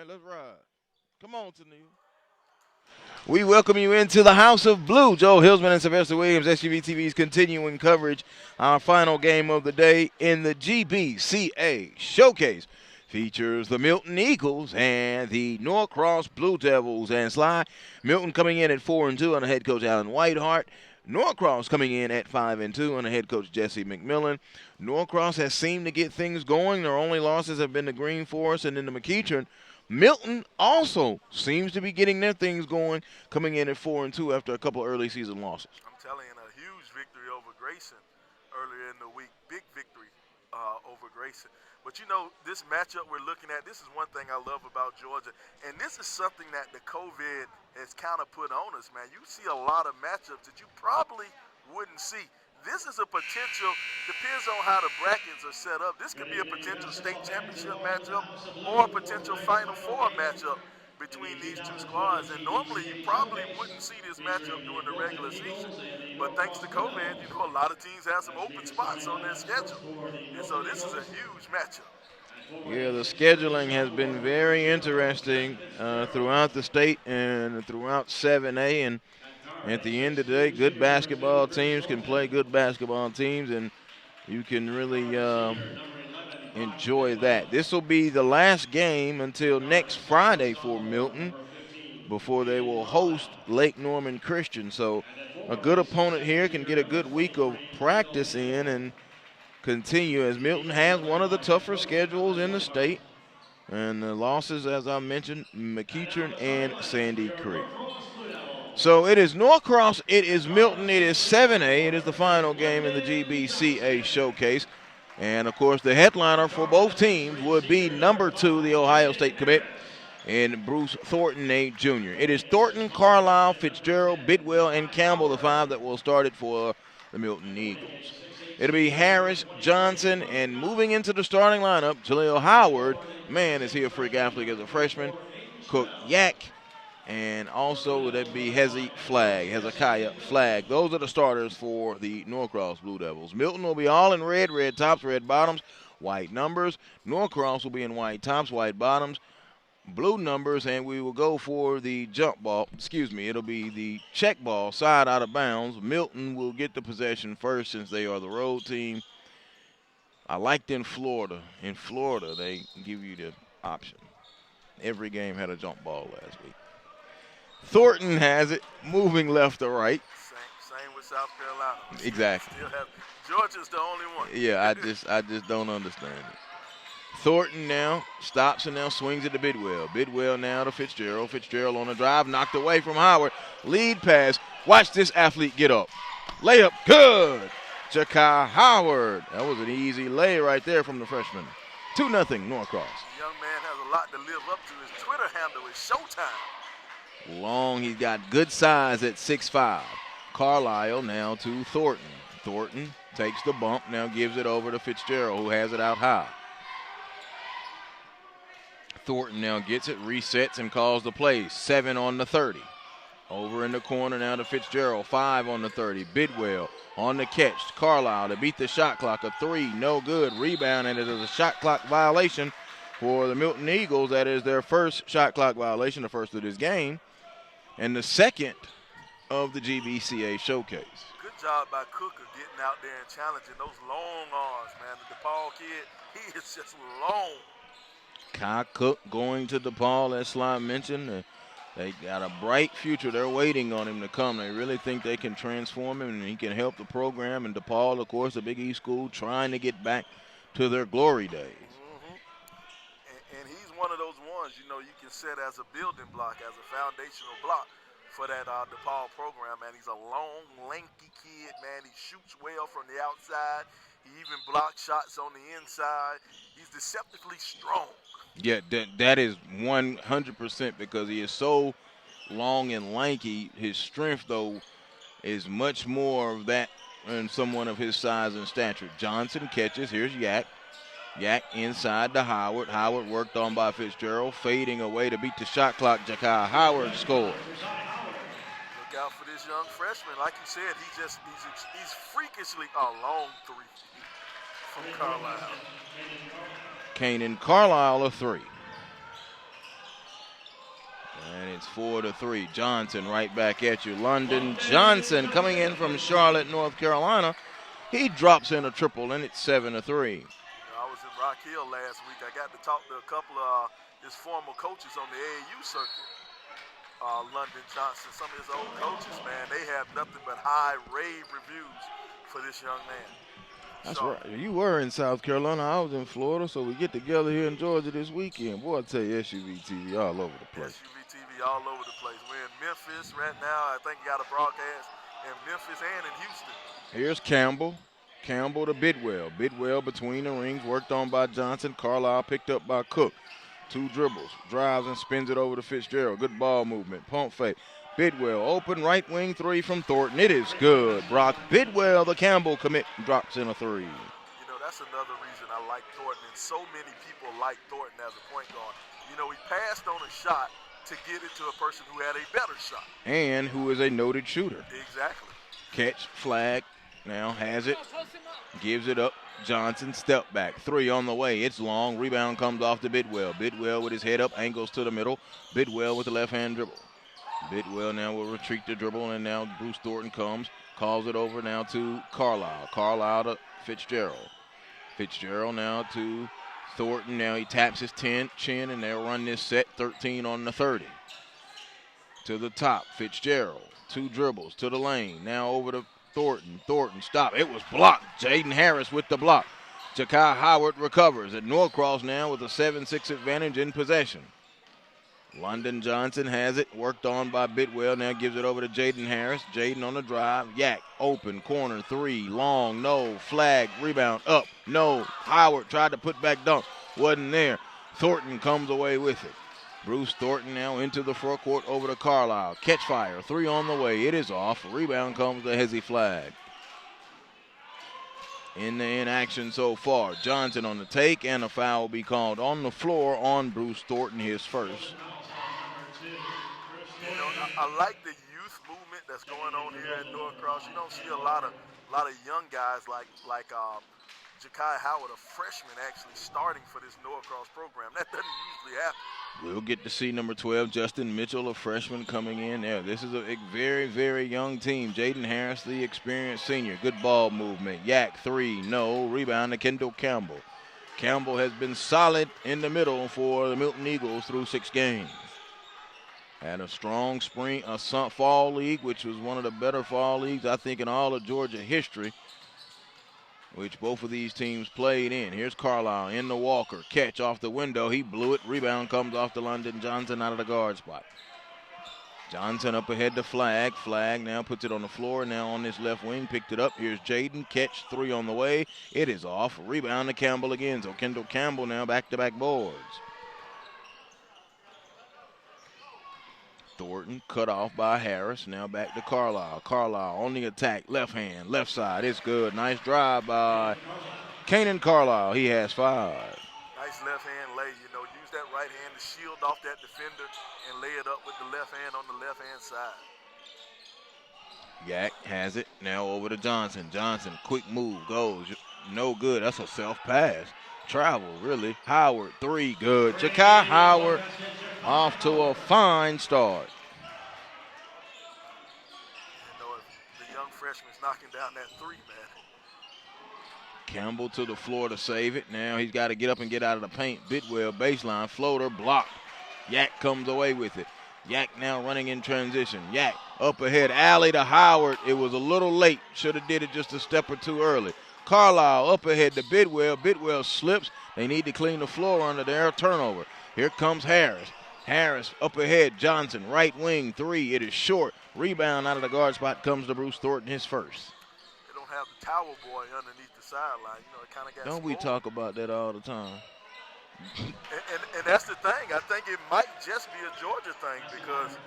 Let's ride. Come on, Tennille. We welcome you into the House of Blue. Joe Hillsman and Sylvester Williams, SUV TV's continuing coverage. Our final game of the day in the GBCA Showcase features the Milton Eagles and the Norcross Blue Devils. And Sly, Milton coming in at 4-2 under head coach Alan Whiteheart. Norcross coming in at 5-2 under head coach Jesse McMillan. Norcross has seemed to get things going. Their only losses have been to Green Forest and then to McEachern. Milton also seems to be getting their things going, coming in at 4-2 after a couple early season losses. I'm telling you, a huge victory over Grayson earlier in the week. Big victory over Grayson. But, you know, this matchup we're looking at, this is one thing I love about Georgia. And this is something that the COVID has kind of put on us, man. You see a lot of matchups that you probably wouldn't see. This is a potential, depends on how the brackets are set up. This could be a potential state championship matchup or a potential Final Four matchup between these two squads. And normally you probably wouldn't see this matchup during the regular season. But thanks to COVID, you know, a lot of teams have some open spots on their schedule. And so this is a huge matchup. Yeah, the scheduling has been very interesting throughout the state and throughout 7A. And at the end of the day, good basketball teams can play good basketball teams, and you can really enjoy that. This will be the last game until next Friday for Milton before they will host Lake Norman Christian. So a good opponent here can get a good week of practice in and continue, as Milton has one of the tougher schedules in the state. And the losses, as I mentioned, McEachern and Sandy Creek. So it is Norcross, it is Milton, it is 7A. It is the final game in the GBCA Showcase. And, of course, the headliner for both teams would be number 2, the Ohio State commit, and Bruce Thornton, Jr. It is Thornton, Carlisle, Fitzgerald, Bidwell, and Campbell, the 5 that will start it for the Milton Eagles. It'll be Harris, Johnson, and moving into the starting lineup, Jaleel Howard. Man, is he a freak athlete as a freshman. Cook Yak. And also would that be Hezekiah Flagg. Those are the starters for the Norcross Blue Devils. Milton will be all in red, red tops, red bottoms, white numbers. Norcross will be in white tops, white bottoms, blue numbers, and we will go for the jump ball. It'll be the check ball, side out of bounds. Milton will get the possession first since they are the road team. I liked in Florida. In Florida, they give you the option. Every game had a jump ball last week. Thornton has it, moving left to right. Same with South Carolina. Exactly. Georgia's the only one. Yeah, I just don't understand it. Thornton now stops and now swings it to Bidwell. Bidwell now to Fitzgerald. Fitzgerald on the drive, knocked away from Howard. Lead pass. Watch this athlete get up. Layup, good. Jakai Howard. That was an easy lay right there from the freshman. 2-0 Norcross. The young man has a lot to live up to. His Twitter handle is Showtime. Long, he's got good size at 6'5". Carlisle now to Thornton. Thornton takes the bump, now gives it over to Fitzgerald, who has it out high. Thornton now gets it, resets, and calls the play. 7 on the 30. Over in the corner now to Fitzgerald. 5 on the 30. Bidwell on the catch. Carlisle to beat the shot clock. A 3, no good. Rebound, and it is a shot clock violation for the Milton Eagles. That is their first shot clock violation, the first of this game, and the second of the GBCA Showcase. Good job by Cooker getting out there and challenging those long arms, man. The DePaul kid, he is just long. Kai Cook going to DePaul, as Sly mentioned. They got a bright future. They're waiting on him to come. They really think they can transform him, and he can help the program. And DePaul, of course, the Big East school, trying to get back to their glory days. And he's one of those ones, you know, you can set as a building block, as a foundational block for that DePaul program, man. He's a long, lanky kid, man. He shoots well from the outside. He even blocks shots on the inside. He's deceptively strong. Yeah, that is 100% because he is so long and lanky. His strength, though, is much more of that than someone of his size and stature. Johnson catches. Here's Yak. Yak inside to Howard. Howard worked on by Fitzgerald, fading away to beat the shot clock. Jakai Howard scores. Look out for this young freshman. Like you said, he's freakishly a long 3 from Carlisle. Kanan Carlisle a 3. it's 4-3. Johnson right back at you. London Johnson coming in from Charlotte, North Carolina. He drops in a triple, and it's 7-3. I was in Rock Hill last week. I got to talk to a couple of his former coaches on the AAU circuit. London Johnson, some of his old coaches, man, they have nothing but high rave reviews for this young man. That's right. You were in South Carolina. I was in Florida, so we get together here in Georgia this weekend. Boy, I tell you, SUV TV all over the place. SUV TV all over the place. We're in Memphis right now. I think you got a broadcast in Memphis and in Houston. Here's Campbell. Campbell to Bidwell. Bidwell between the rings, worked on by Johnson. Carlisle picked up by Cook. 2 dribbles, drives and spins it over to Fitzgerald. Good ball movement, pump fake. Bidwell, open right wing 3 from Thornton. It is good. Brock Bidwell, the Campbell commit, drops in a 3. You know, that's another reason I like Thornton, and so many people like Thornton as a point guard. You know, he passed on a shot to get it to a person who had a better shot. And who is a noted shooter. Exactly. Catch, flag, now has it, gives it up. Johnson, step back, 3 on the way. It's long. Rebound comes off to Bidwell. Bidwell with his head up, angles to the middle. Bidwell with the left-hand dribble. Bidwell now will retreat the dribble, and now Bruce Thornton comes, calls it over now to Carlisle. Carlisle to Fitzgerald. Fitzgerald now to Thornton. Now he taps his chin, and they'll run this set 13 on the 30. To the top, Fitzgerald. 2 dribbles to the lane. Now over to Thornton. Thornton, stop. It was blocked. Jaden Harris with the block. Jakai Howard recovers. At Norcross now with a 7-6 advantage in possession. London Johnson has it. Worked on by Bidwell. Now gives it over to Jaden Harris. Jaden on the drive. Yak, open, corner, 3. Long, no. Flag, rebound, up, no. Howard tried to put back dunk. Wasn't there. Thornton comes away with it. Bruce Thornton now into the front court over to Carlisle. Catch fire, 3 on the way. It is off. Rebound comes to Hezzy Flag. In action so far. Johnson on the take, and a foul will be called on the floor on Bruce Thornton, his first. You know, I like the youth movement that's going on here at Norcross. You don't see a lot of young guys like Jakai Howard, a freshman, actually starting for this Norcross program. That doesn't usually happen. We'll get to see number 12, Justin Mitchell, a freshman coming in there. This is a very, very young team. Jaden Harris, the experienced senior. Good ball movement. Yak, 3, no. Rebound to Kendall Campbell. Campbell has been solid in the middle for the Milton Eagles through 6 games. Had a strong fall league, which was one of the better fall leagues, I think, in all of Georgia history, which both of these teams played in. Here's Carlisle in the Walker. Catch off the window. He blew it. Rebound comes off to London Johnson out of the guard spot. Johnson up ahead to Flag. Flag now puts it on the floor. Now on this left wing. Picked it up. Here's Jaden. Catch, 3 on the way. It is off. Rebound to Campbell again. So Kendall Campbell now back-to-back boards. Thornton cut off by Harris. Now back to Carlisle. Carlisle on the attack. Left hand, left side. It's good. Nice drive by Kanan Carlisle. He has 5. Nice left hand lay. You know, use that right hand to shield off that defender and lay it up with the left hand on the left hand side. Yak has it. Now over to Johnson. Johnson, quick move, goes. No good. That's a self pass. Travel, really. Howard, 3, good. Jakai Howard off to a fine start. You know, the young freshman's knocking down that 3, man. Campbell to the floor to save it. Now he's got to get up and get out of the paint. Bidwell, baseline, floater, blocked. Yak comes away with it. Yak now running in transition. Yak up ahead, alley to Howard. It was a little late. Should have did it just a step or 2 early. Carlisle up ahead to Bidwell. Bidwell slips. They need to clean the floor under their turnover. Here comes Harris. Harris up ahead. Johnson, right wing, 3. It is short. Rebound out of the guard spot comes to Bruce Thornton, his first. They don't have the towel boy underneath the sideline. You know, it kind of got Don't we talk about that all the time? And that's the thing. I think it might just be a Georgia thing because,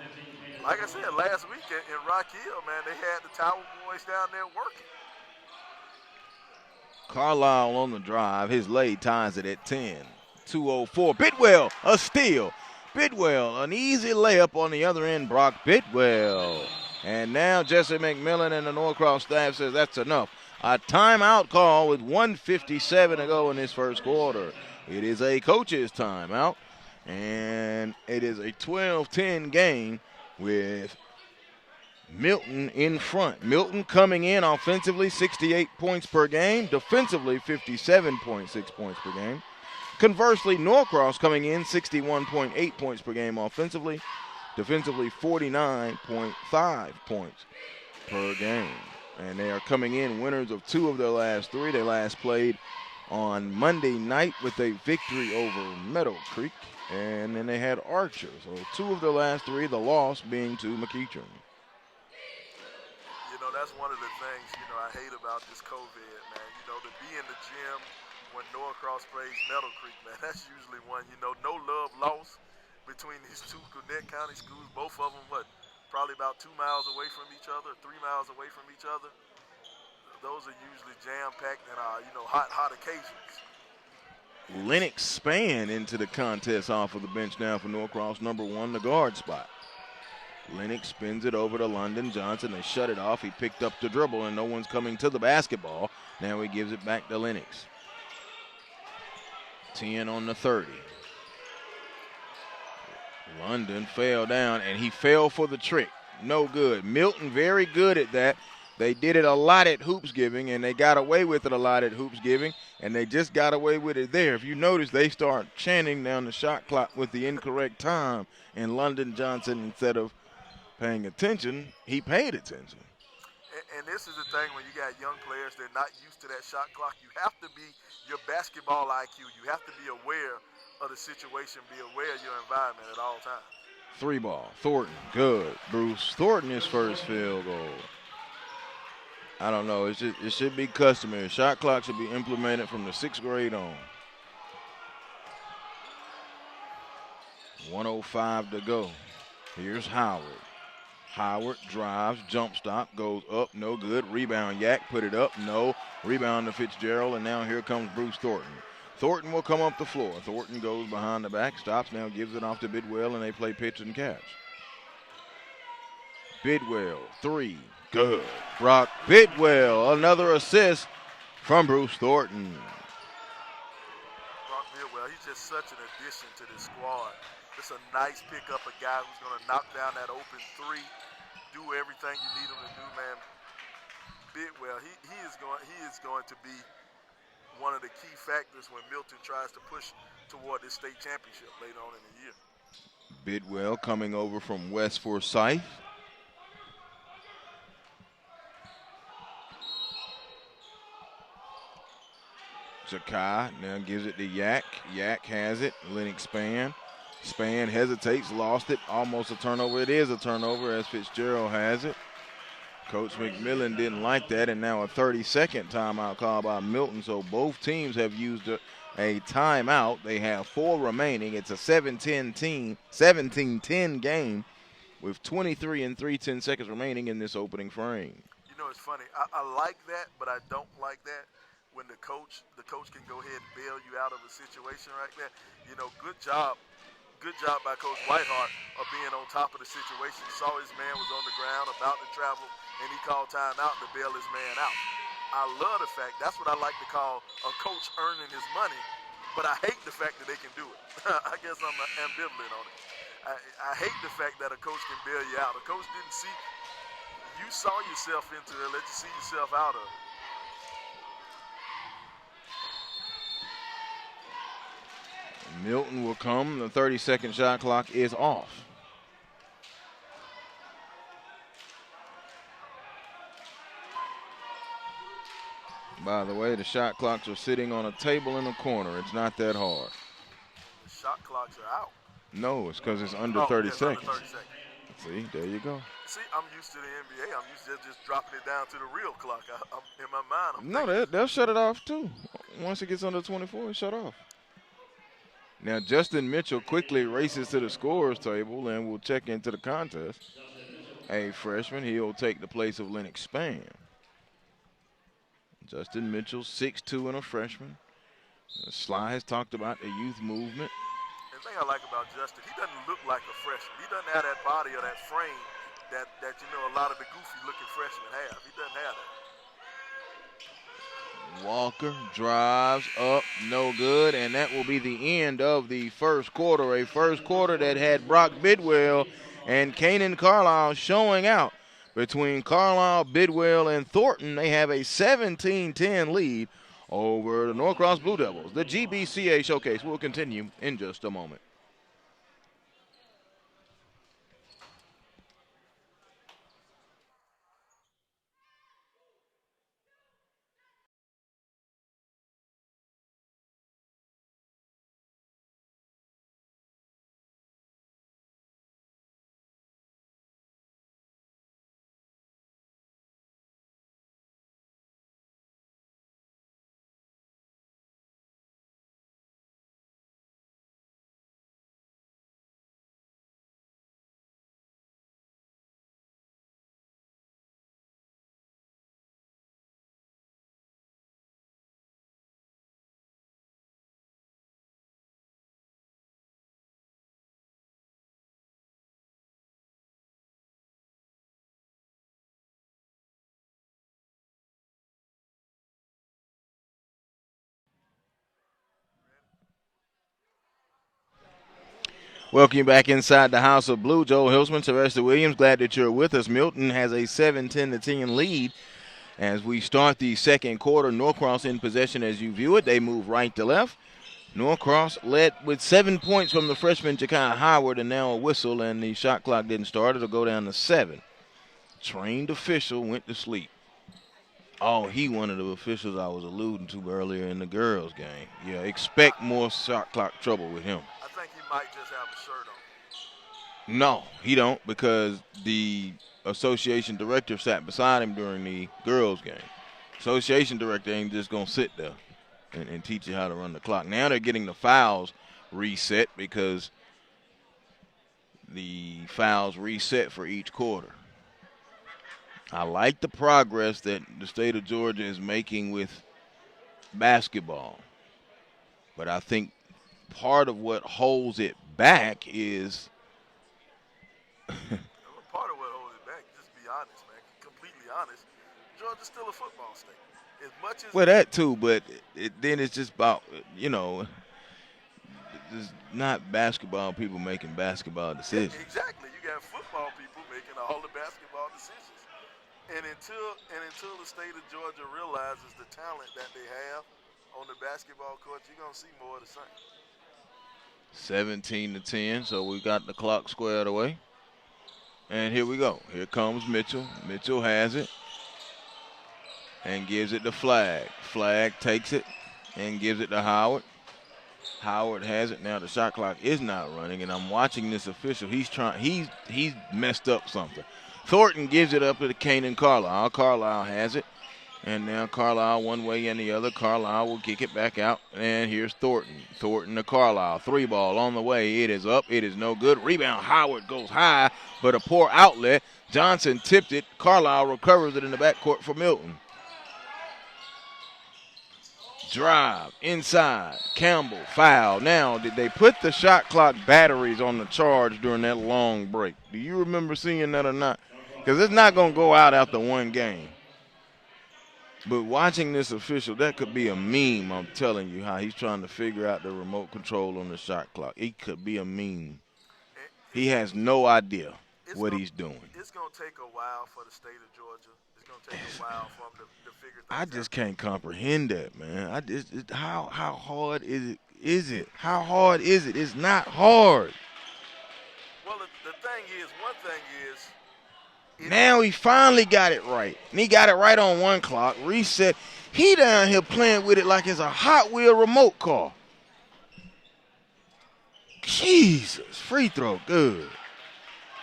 like I said, last week in Rock Hill, man, they had the towel boys down there working. Carlisle on the drive. His lay ties it at 10. 2:04. Bidwell, a steal. Bidwell, an easy layup on the other end. Brock Bidwell. And now Jesse McMillan and the Norcross staff says that's enough. A timeout call with 1:57 to go in this first quarter. It is a coach's timeout. And it is a 12-10 game with Milton in front. Milton coming in offensively 68 points per game, defensively 57.6 points per game. Conversely, Norcross coming in 61.8 points per game offensively, defensively 49.5 points per game. And they are coming in winners of 2 of their last 3. They last played on Monday night with a victory over Meadow Creek, and then they had Archer. So 2 of their last 3, the loss being to McEachern. You know, that's one of the things, I hate about this COVID, man. To be in the gym when Norcross plays Meadow Creek, man, that's usually one, no love lost between these 2 Gwinnett County schools. Both of them, probably about 2 miles away from each other, 3 miles away from each other. Those are usually jam-packed and, hot occasions. Lennox Spann into the contest off of the bench now for Norcross, number 1, the guard spot. Lennox spins it over to London Johnson. They shut it off. He picked up the dribble, and no one's coming to the basketball. Now he gives it back to Lennox. 10 on the 30. London fell down, and he fell for the trick. No good. Milton very good at that. They did it a lot at Hoops Giving, and they got away with it a lot at Hoops Giving, and they just got away with it there. If you notice, they start chanting down the shot clock with the incorrect time, and London Johnson, instead of paying attention, he paid attention. And this is the thing when you got young players that are not used to that shot clock. You have to be your basketball IQ. You have to be aware of the situation, be aware of your environment at all times. 3 ball. Thornton, good. Bruce Thornton, his first field goal. I don't know. It should be customary. Shot clock should be implemented from the 6th grade on. 1:05 to go. Here's Howard. Howard drives, jump stop, goes up, no good. Rebound, Yak, put it up, no. Rebound to Fitzgerald, and now here comes Bruce Thornton. Thornton will come up the floor. Thornton goes behind the back, stops, now gives it off to Bidwell, and they play pitch and catch. Bidwell, 3, good. Brock Bidwell, another assist from Bruce Thornton. Brock Bidwell, he's just such an addition to this squad. It's a nice pickup, a guy who's going to knock down that open 3, do everything you need him to do, man. Bidwell, he is going to be one of the key factors when Milton tries to push toward this state championship later on in the year. Bidwell coming over from West Forsyth. Jakai now gives it to Yak. Yak has it. Lennox Spann. Spann hesitates, lost it, almost a turnover. It is a turnover as Fitzgerald has it. Coach McMillan didn't like that, and now a 30-second timeout call by Milton. So both teams have used a timeout. They have 4 remaining. It's a 17-10 game with 23 and 3/10 seconds remaining in this opening frame. It's funny. I like that, but I don't like that when the coach can go ahead and bail you out of a situation like that. Good job by Coach Whiteheart of being on top of the situation. Saw his man was on the ground about to travel, and he called timeout to bail his man out. I love the fact, that's what I like to call a coach earning his money, but I hate the fact that they can do it. I guess I'm ambivalent on it. I hate the fact that a coach can bail you out. A coach didn't see, you saw yourself into it, let you see yourself out of it. Milton will come. The 30-second shot clock is off. By the way, the shot clocks are sitting on a table in the corner. It's not that hard. The shot clocks are out. No, it's because it's under 30 seconds. Under 30 seconds. See, there you go. See, I'm used to the NBA. I'm used to just dropping it down to the real clock. In my mind, No, they'll shut it off too. Once it gets under 24, it's shut off. Now, Justin Mitchell quickly races to the scorer's table and will check into the contest. A freshman, he'll take the place of Lennox Spann. Justin Mitchell, 6'2" and a freshman. Sly has talked about the youth movement. The thing I like about Justin, he doesn't look like a freshman. He doesn't have that body or that frame that a lot of the goofy-looking freshmen have. He doesn't have that. Walker drives up, no good, and that will be the end of the first quarter. A first quarter that had Brock Bidwell and Kanan Carlisle showing out. Between Carlisle, Bidwell, and Thornton, they have a 17-10 lead over the Norcross Blue Devils. The GBCA Showcase will continue in just a moment. Welcome you back inside the House of Blue. Joe Hilsman, Sylvester Williams, glad that you're with us. Milton has a 7-10 lead as we start the second quarter. Norcross in possession as you view it. They move right to left. Norcross led with 7 points from the freshman Ja'Kai Howard, and now a whistle, and the shot clock didn't start. It'll go down to 7. Trained official went to sleep. Oh, he one of the officials I was alluding to earlier in the girls' game. Yeah, expect more shot clock trouble with him. I think he might just have a shirt on. No, he don't, because the association director sat beside him during the girls' game. Association director ain't just going to sit there and teach you how to run the clock. Now they're getting the fouls reset because the fouls reset for each quarter. I like the progress that the state of Georgia is making with basketball, but I think part of what holds it back is Part of what holds it back, just be honest, man, completely honest, Georgia's still a football state. As much as well, that too, but then it's just about, there's not basketball people making basketball decisions. Yeah, exactly. You got football people making all the basketball decisions. And until the state of Georgia realizes the talent that they have on the basketball court, you're gonna see more of the same. 17-10, so we got the clock squared away. And here we go. Here comes Mitchell. Mitchell has it and gives it to Flag. Flag takes it and gives it to Howard. Howard has it. Now the shot clock is not running, and I'm watching this official. He's messed up something. Thornton gives it up to Kanan Carlisle. Carlisle has it. And now Carlisle one way and the other. Carlisle will kick it back out. And here's Thornton. Thornton to Carlisle. 3 ball on the way. It is up. It is no good. Rebound. Howard goes high, but a poor outlet. Johnson tipped it. Carlisle recovers it in the backcourt for Milton. Drive inside. Campbell foul. Now, did they put the shot clock batteries on the charge during that long break? Do you remember seeing that or not? Because it's not going to go out after one game. But watching this official, that could be a meme, I'm telling you, how he's trying to figure out the remote control on the shot clock. It could be a meme. He has no idea what he's doing. It's going to take a while for the state of Georgia. It's going to take a while for them to figure things out. I just can't comprehend that, man. How hard is it? How hard is it? It's not hard. Well, the thing is, one thing is, now he finally got it right. And he got it right on one clock, reset. He down here playing with it like it's a Hot Wheel remote car. Jesus, free throw, good.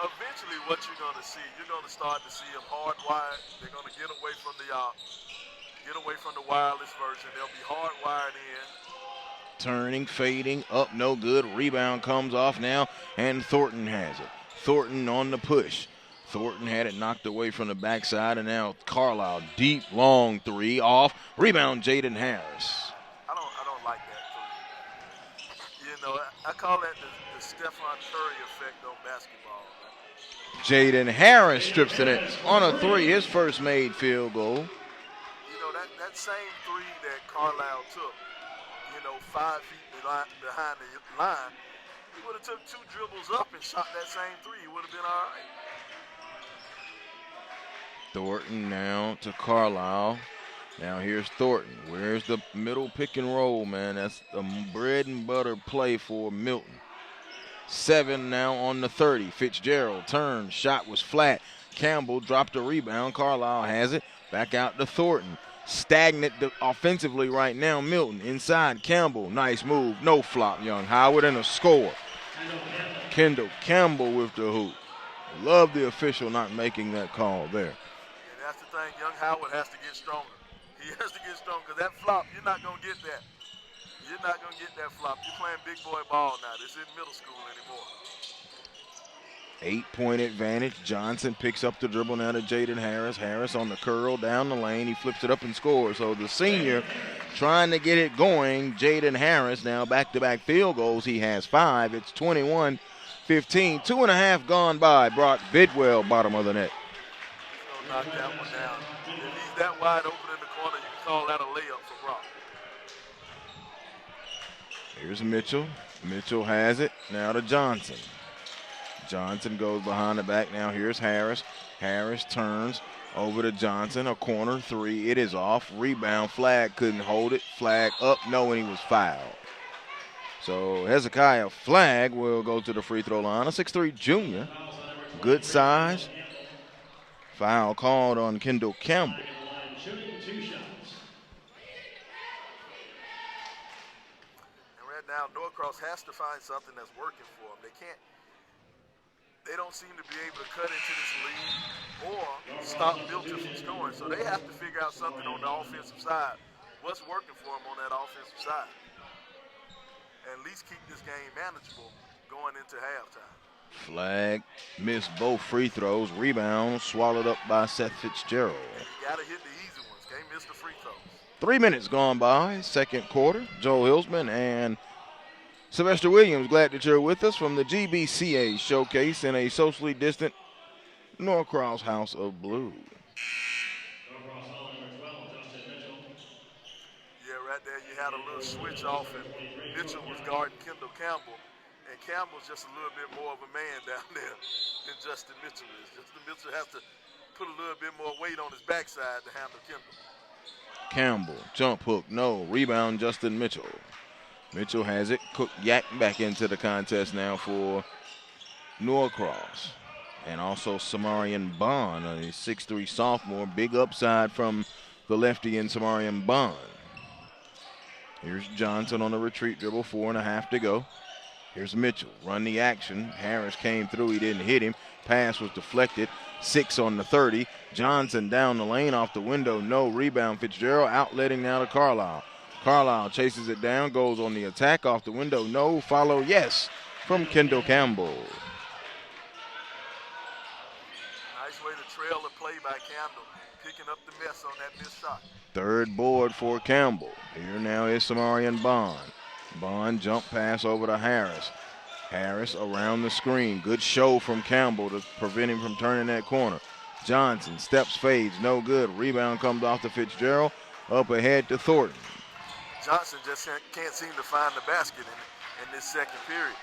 Eventually what you're going to see, you're going to start to see them hardwired. They're going to get away from the wireless version. They'll be hardwired in. Turning, fading, up, no good. Rebound comes off now, and Thornton has it. Thornton on the push. Thornton had it knocked away from the backside, and now Carlisle, deep, long 3 off. Rebound, Jaden Harris. I don't like that 3. You know, I call that the Stephon Curry effect on basketball. Jaden Harris strips it on a 3, his first made field goal. You know, that that same three that Carlisle took, 5 feet behind the line, he would have took 2 dribbles up and shot that same three. He would have been all right. Thornton now to Carlisle. Now here's Thornton. Where's the middle pick and roll, man? That's the bread and butter play for Milton. 7 now on the 30. Fitzgerald turned, shot was flat. Campbell dropped a rebound. Carlisle has it. Back out to Thornton. Stagnant offensively right now, Milton. Inside, Campbell. Nice move. No flop, Young Howard, and a score. Kendall Campbell with the hoop. Love the official not making that call there. And that's the thing. Young Howard has to get stronger. He has to get stronger because that flop, you're not going to get that. You're not going to get that flop. You're playing big boy ball now. This isn't middle school anymore. 8-point advantage. Johnson picks up the dribble now to Jaden Harris. Harris on the curl down the lane. He flips it up and scores. So the senior trying to get it going. Jaden Harris now back-to-back field goals. He has 5. It's 21-15. 2.5 gone by. Brock Bidwell, bottom of the net. He's going to knock that one down. If he's that wide open in the corner, you can call that a layup for Brock. Here's Mitchell. Mitchell has it. Now to Johnson. Johnson goes behind the back. Now here's Harris. Harris turns over to Johnson. A corner three. It is off. Rebound. Flag couldn't hold it. Flag up. No, and he was fouled. So Hezekiah Flag will go to the free throw line. A 6'3 junior. Good size. Foul called on Kendall Campbell. Now Norcross has to find something that's working for them. They don't seem to be able to cut into this lead or stop Milton from scoring. So they have to figure out something on the offensive side. What's working for them on that offensive side? And at least keep this game manageable going into halftime. Flag missed both free throws. Rebound swallowed up by Seth Fitzgerald. You got to hit the easy ones. Can't miss the free throws. 3 minutes gone by, second quarter. Joel Hilsman and Sylvester Williams, glad that you're with us from the GBCA Showcase in a socially distant Norcross House of Blue. Yeah, right there you had a little switch off, and Mitchell was guarding Kendall Campbell, and Campbell's just a little bit more of a man down there than Justin Mitchell is. Justin Mitchell has to put a little bit more weight on his backside to handle Kendall. Campbell, jump hook, no. Rebound, Justin Mitchell. Mitchell has it. Cook Yak back into the contest now for Norcross. And also Samarian Bond, a 6'3 sophomore. Big upside from the lefty in Samarian Bond. Here's Johnson on the retreat dribble, 4.5 to go. Here's Mitchell, run the action. Harris came through, he didn't hit him. Pass was deflected. 6 on the 30. Johnson down the lane off the window, no. Rebound, Fitzgerald outletting now to Carlisle. Carlisle chases it down, goes on the attack off the window, no. Follow, yes, from Kendall Campbell. Nice way to trail the play by Campbell, picking up the mess on that missed shot. Third board for Campbell. Here now is Samarian Bond. Bond jump pass over to Harris. Harris around the screen. Good show from Campbell to prevent him from turning that corner. Johnson steps, fades, no good. Rebound comes off to Fitzgerald. Up ahead to Thornton. Johnson just can't seem to find the basket in this second period.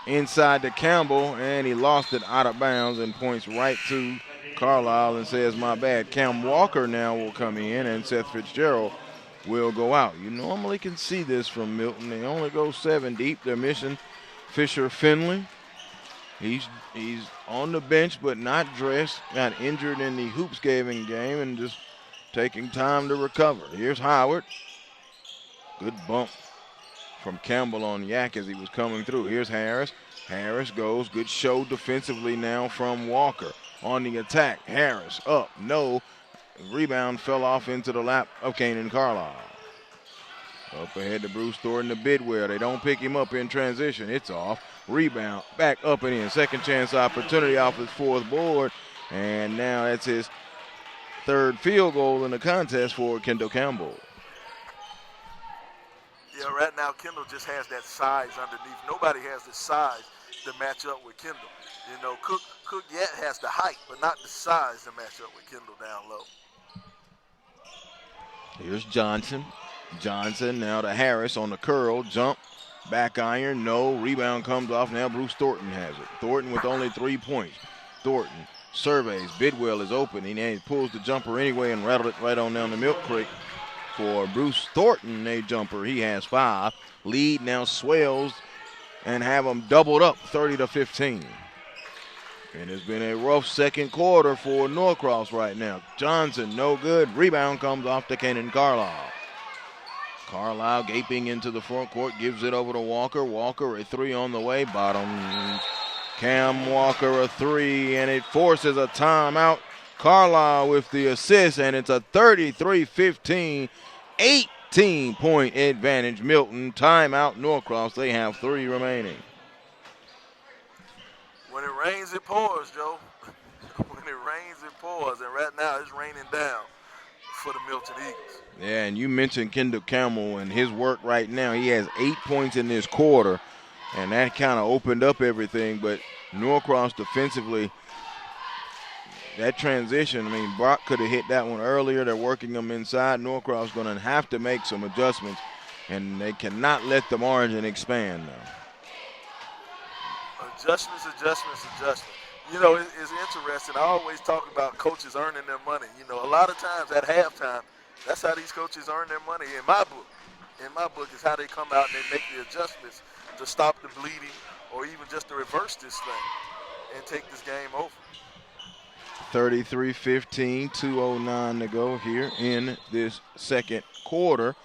Inside to Campbell, and he lost it out of bounds and points right to Carlisle and says, my bad. Cam Walker now will come in, and Seth Fitzgerald will go out. You normally can see this from Milton. They only go 7 deep. They're missing Fisher Finley. He's on the bench but not dressed. Got injured in the hoops gaming game and just taking time to recover. Here's Howard. Good bump from Campbell on Yak as he was coming through. Here's Harris. Harris goes. Good show defensively now from Walker. On the attack. Harris up. No. Rebound fell off into the lap of Kanan Carlisle. Up ahead to Bruce Thornton to Bidwell. They don't pick him up in transition. It's off. Rebound. Back up and in. Second chance opportunity off his fourth board. And now that's his third field goal in the contest for Kendall Campbell. Yeah, right now Kendall just has that size underneath. Nobody has the size to match up with Kendall. You know, Cook yet has the height, but not the size to match up with Kendall down low. Here's Johnson. Johnson now to Harris on the curl. Jump. Back iron. No. Rebound comes off. Now Bruce Thornton has it. Thornton with only 3 points. Thornton surveys. Bidwell is open. He pulls the jumper anyway and rattled it right on down the milk crate. For Bruce Thornton, a jumper. He has 5. Lead now swells and have them doubled up 30-15. And it's been a rough second quarter for Norcross right now. Johnson, no good. Rebound comes off to Kenan Carlisle. Carlisle gaping into the front court, gives it over to Walker. Walker, a 3 on the way, bottom. Cam Walker, a 3, and it forces a timeout. Carlisle with the assist, and it's a 33-15, 18-point advantage. Milton, timeout Norcross. They have 3 remaining. When it rains, it pours, Joe. When it rains, it pours. And right now, it's raining down for the Milton Eagles. Yeah, and you mentioned Kendall Campbell and his work right now. He has 8 points in this quarter, and that kind of opened up everything. But Norcross defensively, that transition, I mean, Brock could have hit that one earlier. They're working them inside. Norcross going to have to make some adjustments, and they cannot let the margin expand now. Adjustments. You know, it's interesting. I always talk about coaches earning their money. You know, a lot of times at halftime, that's how these coaches earn their money in my book is how they come out and they make the adjustments to stop the bleeding or even just to reverse this thing and take this game over. 33-15, 2:09 to go here in this second quarter.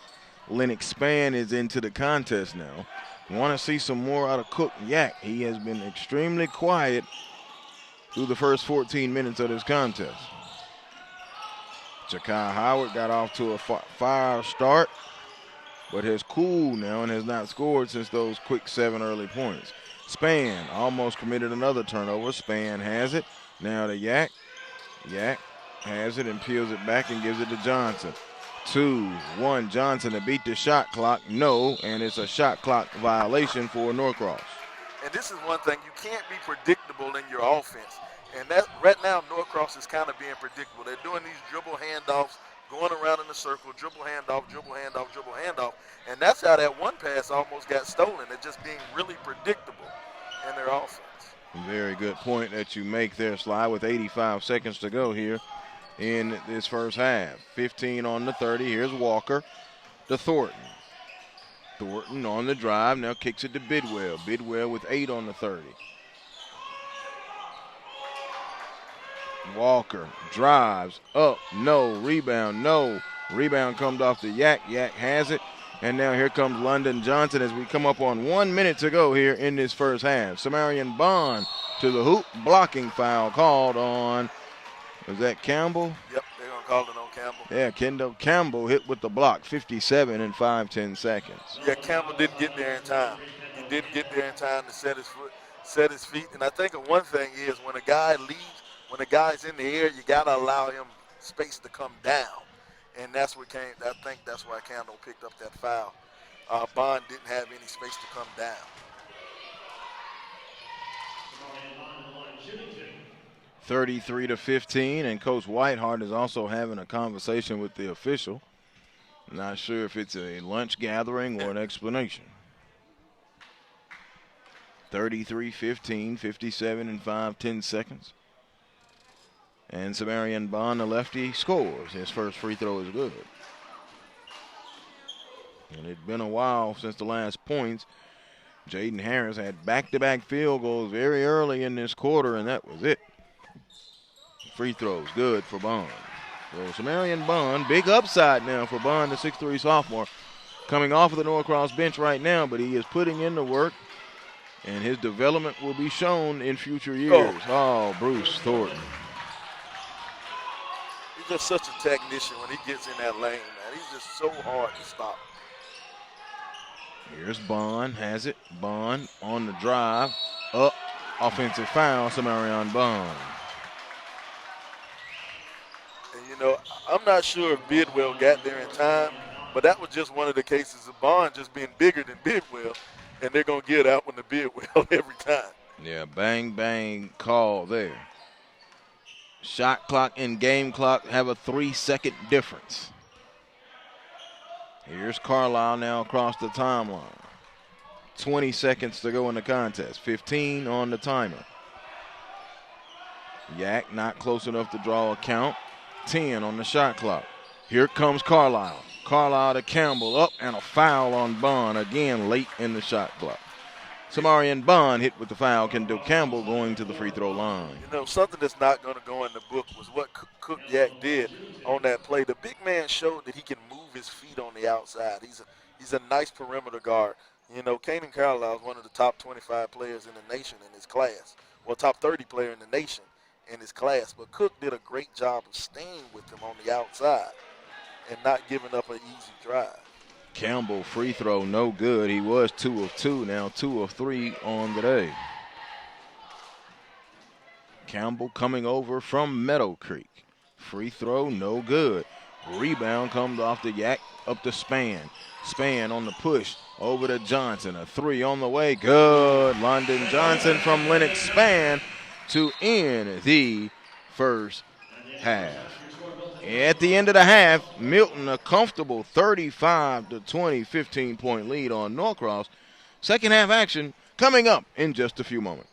Lennox Spann is into the contest now. Want to see some more out of Cook Yak. He has been extremely quiet through the first 14 minutes of this contest. Jakai Howard got off to a fire start, but has cooled now and has not scored since those quick 7 early points. Spann almost committed another turnover. Spann has it. Now to Yak. Yak has it and peels it back and gives it to Johnson. 2-1 Johnson to beat the shot clock. No, and it's a shot clock violation for Norcross. And this is one thing, you can't be predictable in your offense. And that right now Norcross is kind of being predictable. They're doing these dribble handoffs, going around in a circle, dribble handoff, dribble handoff, dribble handoff. And that's how that one pass almost got stolen. They're just being really predictable in their offense. Very good point that you make there, Sly, with 85 seconds to go here in this first half. 15 on the 30. Here's Walker to Thornton. Thornton on the drive, now kicks it to Bidwell. Bidwell with 8 on the 30. Walker drives up, no. Rebound, no. Rebound comes off the Yak. Yak has it. And now here comes London Johnson as we come up on 1 minute to go here in this first half. Samarian Bond to the hoop. Blocking foul called on, was that Campbell? Yep, they're going to call it on Campbell. Yeah, Kendall Campbell hit with the block, 57 in 5-10 seconds. Yeah, Campbell didn't get there in time. He didn't get there in time to set his feet. And I think one thing is when a guy leaves, when a guy's in the air, you got to allow him space to come down. And that's what came. I think that's why Campbell picked up that foul. Bond didn't have any space to come down. 33-15, and Coach Whitehart is also having a conversation with the official. Not sure if it's a lunch gathering or an explanation. 33-15, 57 in 5-10 seconds. And Samarian Bond, the lefty, scores. His first free throw is good. And it's been a while since the last points. Jaden Harris had back-to-back field goals very early in this quarter, and that was it. Free throws good for Bond. So Samarian Bond, big upside now for Bond, the 6'3 sophomore, coming off of the Norcross bench right now, but he is putting in the work, and his development will be shown in future years. Oh, Bruce Thornton. He's just such a technician when he gets in that lane, man. He's just so hard to stop. Here's Bond, has it. Bond on the drive, up, offensive foul, Samarian Bond. And, you know, I'm not sure if Bidwell got there in time, but that was just one of the cases of Bond just being bigger than Bidwell, and they're going to get out when the Bidwell every time. Yeah, bang, bang call there. Shot clock and game clock have a 3-second difference. Here's Carlisle now across the timeline. 20 seconds to go in the contest. 15 on the timer. Yak not close enough to draw a count. 10 on the shot clock. Here comes Carlisle. Carlisle to Campbell, up, and a foul on Bond again late in the shot clock. Samarian Bond hit with the foul. Kendall Campbell going to the free throw line. You know, something that's not going to go in the book was what Cook Yak did on that play. The big man showed that he can move his feet on the outside. He's a nice perimeter guard. You know, Kanan Carlisle is one of the top 25 players in the nation in his class. Well, top 30 player in the nation in his class. But Cook did a great job of staying with him on the outside and not giving up an easy drive. Campbell free throw no good. He was 2 of 2, now 2 of 3 on the day. Campbell coming over from Meadow Creek. Free throw no good. Rebound comes off the Yak up to Spann. Spann on the push over to Johnson. A 3 on the way. Good. London Johnson from Lennox Spann to end the first half. At the end of the half, Milton a comfortable 35-20 15-point lead on Norcross. Second half action coming up in just a few moments.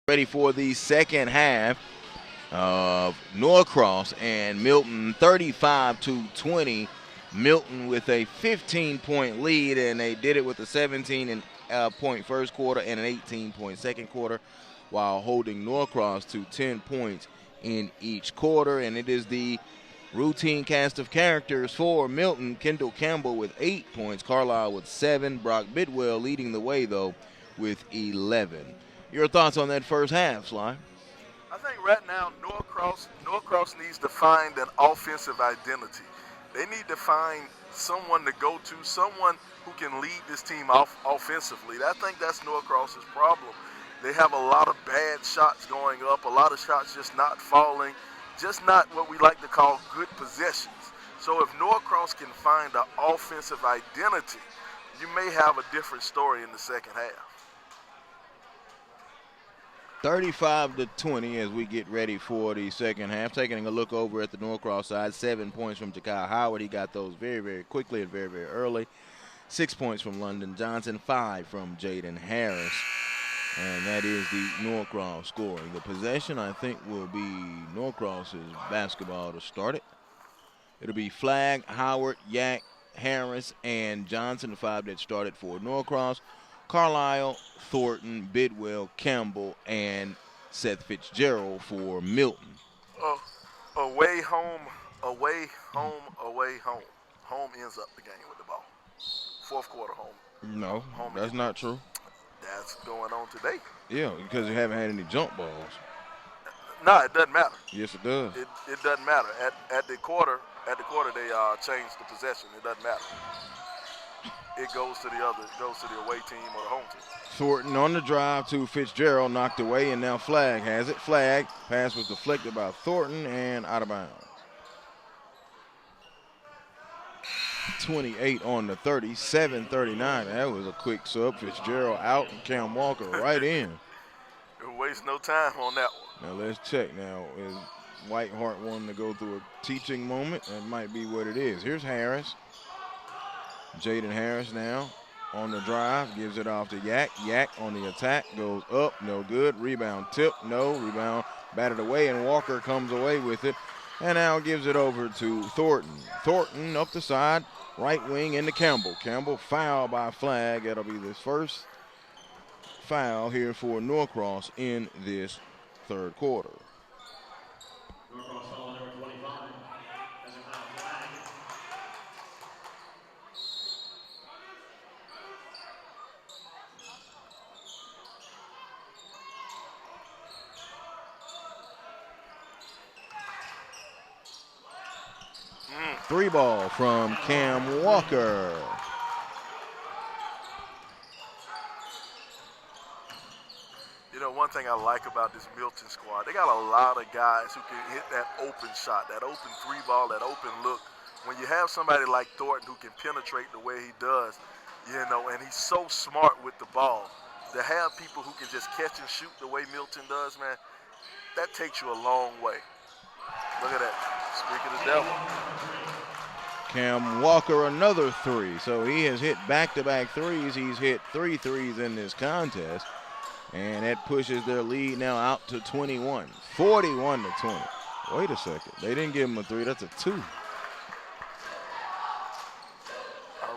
Ready for the second half of Norcross and Milton, 35-20. Milton with a 15-point lead, and they did it with a 17-point first quarter and an 18-point second quarter, while holding Norcross to 10 points in each quarter. And it is the routine cast of characters for Milton. Kendall Campbell with 8 points, Carlisle with 7, Brock Bidwell leading the way, though, with 11. Your thoughts on that first half, Sly? I think right now Norcross needs to find an offensive identity. They need to find someone to go to, someone who can lead this team off offensively. I think that's Norcross's problem. They have a lot of bad shots going up, a lot of shots just not falling, just not what we like to call good possessions. So if Norcross can find an offensive identity, you may have a different story in the second half. 35-20 as we get ready for the second half. Taking a look over at the Norcross side, 7 points from Jakai Howard. He got those very, very quickly and very, very early. 6 points from London Johnson, 5 from Jaden Harris. And that is the Norcross scoring. The possession, I think, will be Norcross's basketball to start it. It'll be Flagg, Howard, Yak, Harris, and Johnson, the 5 that started for Norcross. Carlisle, Thornton, Bidwell, Campbell, and Seth Fitzgerald for Milton. Away, home, away, home, away, home. Home ends up the game with the ball. Fourth quarter home. No, that's not true. That's going on today. Yeah, because you haven't had any jump balls. No, it doesn't matter. Yes, it does. It doesn't matter. At the quarter, they changed the possession. It doesn't matter. It goes to the away team or the home team. Thornton on the drive to Fitzgerald, knocked away, and now Flagg has it. Flagg, pass was deflected by Thornton and out of bounds. 28 on the 30, 7:39. That was a quick sub. Fitzgerald out and Cam Walker right in. It wastes no time on that one. Now let's check. Now, is Whitehart wanting to go through a teaching moment? That might be what it is. Here's Harris. Jaden Harris now on the drive, gives it off to Yak. Yak on the attack, goes up, no good. Rebound tip, no. Rebound batted away, and Walker comes away with it. And now gives it over to Thornton. Thornton up the side, right wing into Campbell. Campbell fouled by Flagg. That'll be the first foul here for Norcross in this third quarter. Norcross foul number 25. As a foul flag. Three ball from Cam Walker. You know, one thing I like about this Milton squad, they got a lot of guys who can hit that open shot, that open three ball, that open look. When you have somebody like Thornton who can penetrate the way he does, you know, and he's so smart with the ball, to have people who can just catch and shoot the way Milton does, man, that takes you a long way. Look at that. Speak of the devil. Cam Walker, another 3. So he has hit back-to-back threes. He's hit 3 threes in this contest. And that pushes their lead now out to 21. 41-20. Wait a second. They didn't give him a 3. That's a 2. It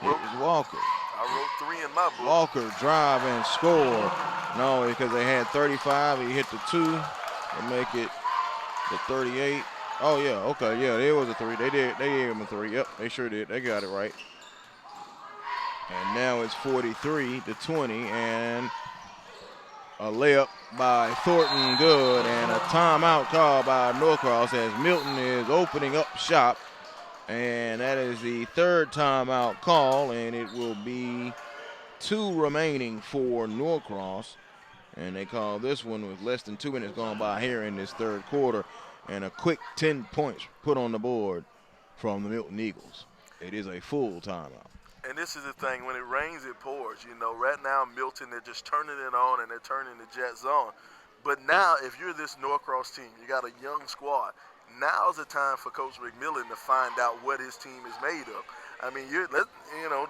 was Walker. I wrote 3 in my book. Walker drive and score. No, because they had 35. He hit the 2 to make it the 38. Oh, yeah, okay, yeah, there was a 3. They gave him a 3. Yep, they sure did. They got it right. And now it's 43-20, and a layup by Thornton, good, and a timeout call by Norcross as Milton is opening up shop. And that is the third timeout call, and it will be 2 remaining for Norcross. And they call this one with less than 2 minutes gone by here in this third quarter. And a quick 10 points put on the board from the Milton Eagles. It is a full timeout. And this is the thing, when it rains, it pours. You know, right now, Milton, they're just turning it on and they're turning the Jets on. But now, if you're this Norcross team, you got a young squad, now's the time for Coach McMillan to find out what his team is made of. I mean,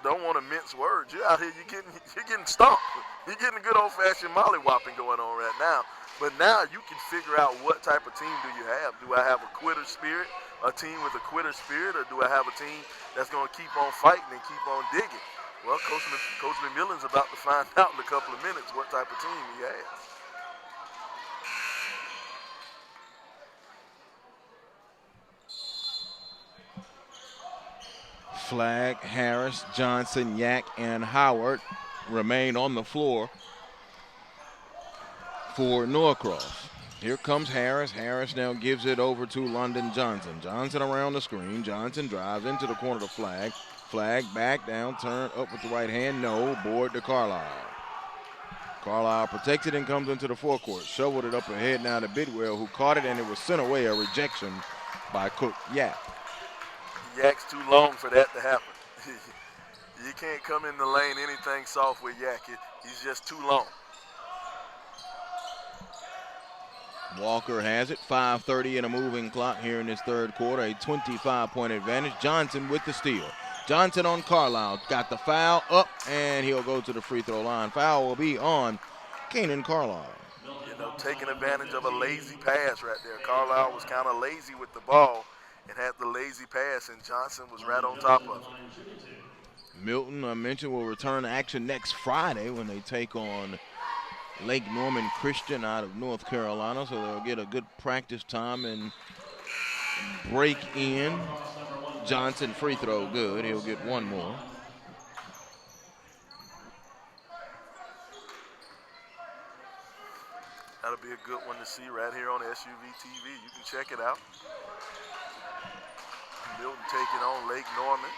don't want to mince words. You're out here, you're getting stomped. You're getting a good old-fashioned mollywhopping going on right now. But now you can figure out what type of team do you have. Do I have a quitter spirit, a team with a quitter spirit, or do I have a team that's going to keep on fighting and keep on digging? Well, Coach McMillan's about to find out in a couple of minutes what type of team he has. Flag, Harris, Johnson, Yak, and Howard remain on the floor for Norcross. Here comes Harris. Harris now gives it over to London Johnson. Johnson around the screen. Johnson drives into the corner of the flag. Flag back down, turn up with the right hand. No, board to Carlisle. Carlisle protects it and comes into the forecourt. Shoveled it up ahead now to Bidwell, who caught it, and it was sent away, a rejection by Cook Yak. Yak's too long for that to happen. You can't come in the lane anything soft with Yak. He's just too long. Walker has it. 5:30 in a moving clock here in this third quarter. A 25-point advantage. Johnson with the steal. Johnson on Carlisle. Got the foul up, and he'll go to the free throw line. Foul will be on Kanan Carlisle. You know, taking advantage of a lazy pass right there. Carlisle was kind of lazy with the ball and had the lazy pass, and Johnson was right on top of it. Milton, I mentioned, will return to action next Friday when they take on Lake Norman Christian out of North Carolina, so they'll get a good practice time and break in. Johnson free throw good. He'll get one more. That'll be a good one to see right here on SUV TV. You can check it out. Milton taking on Lake Norman.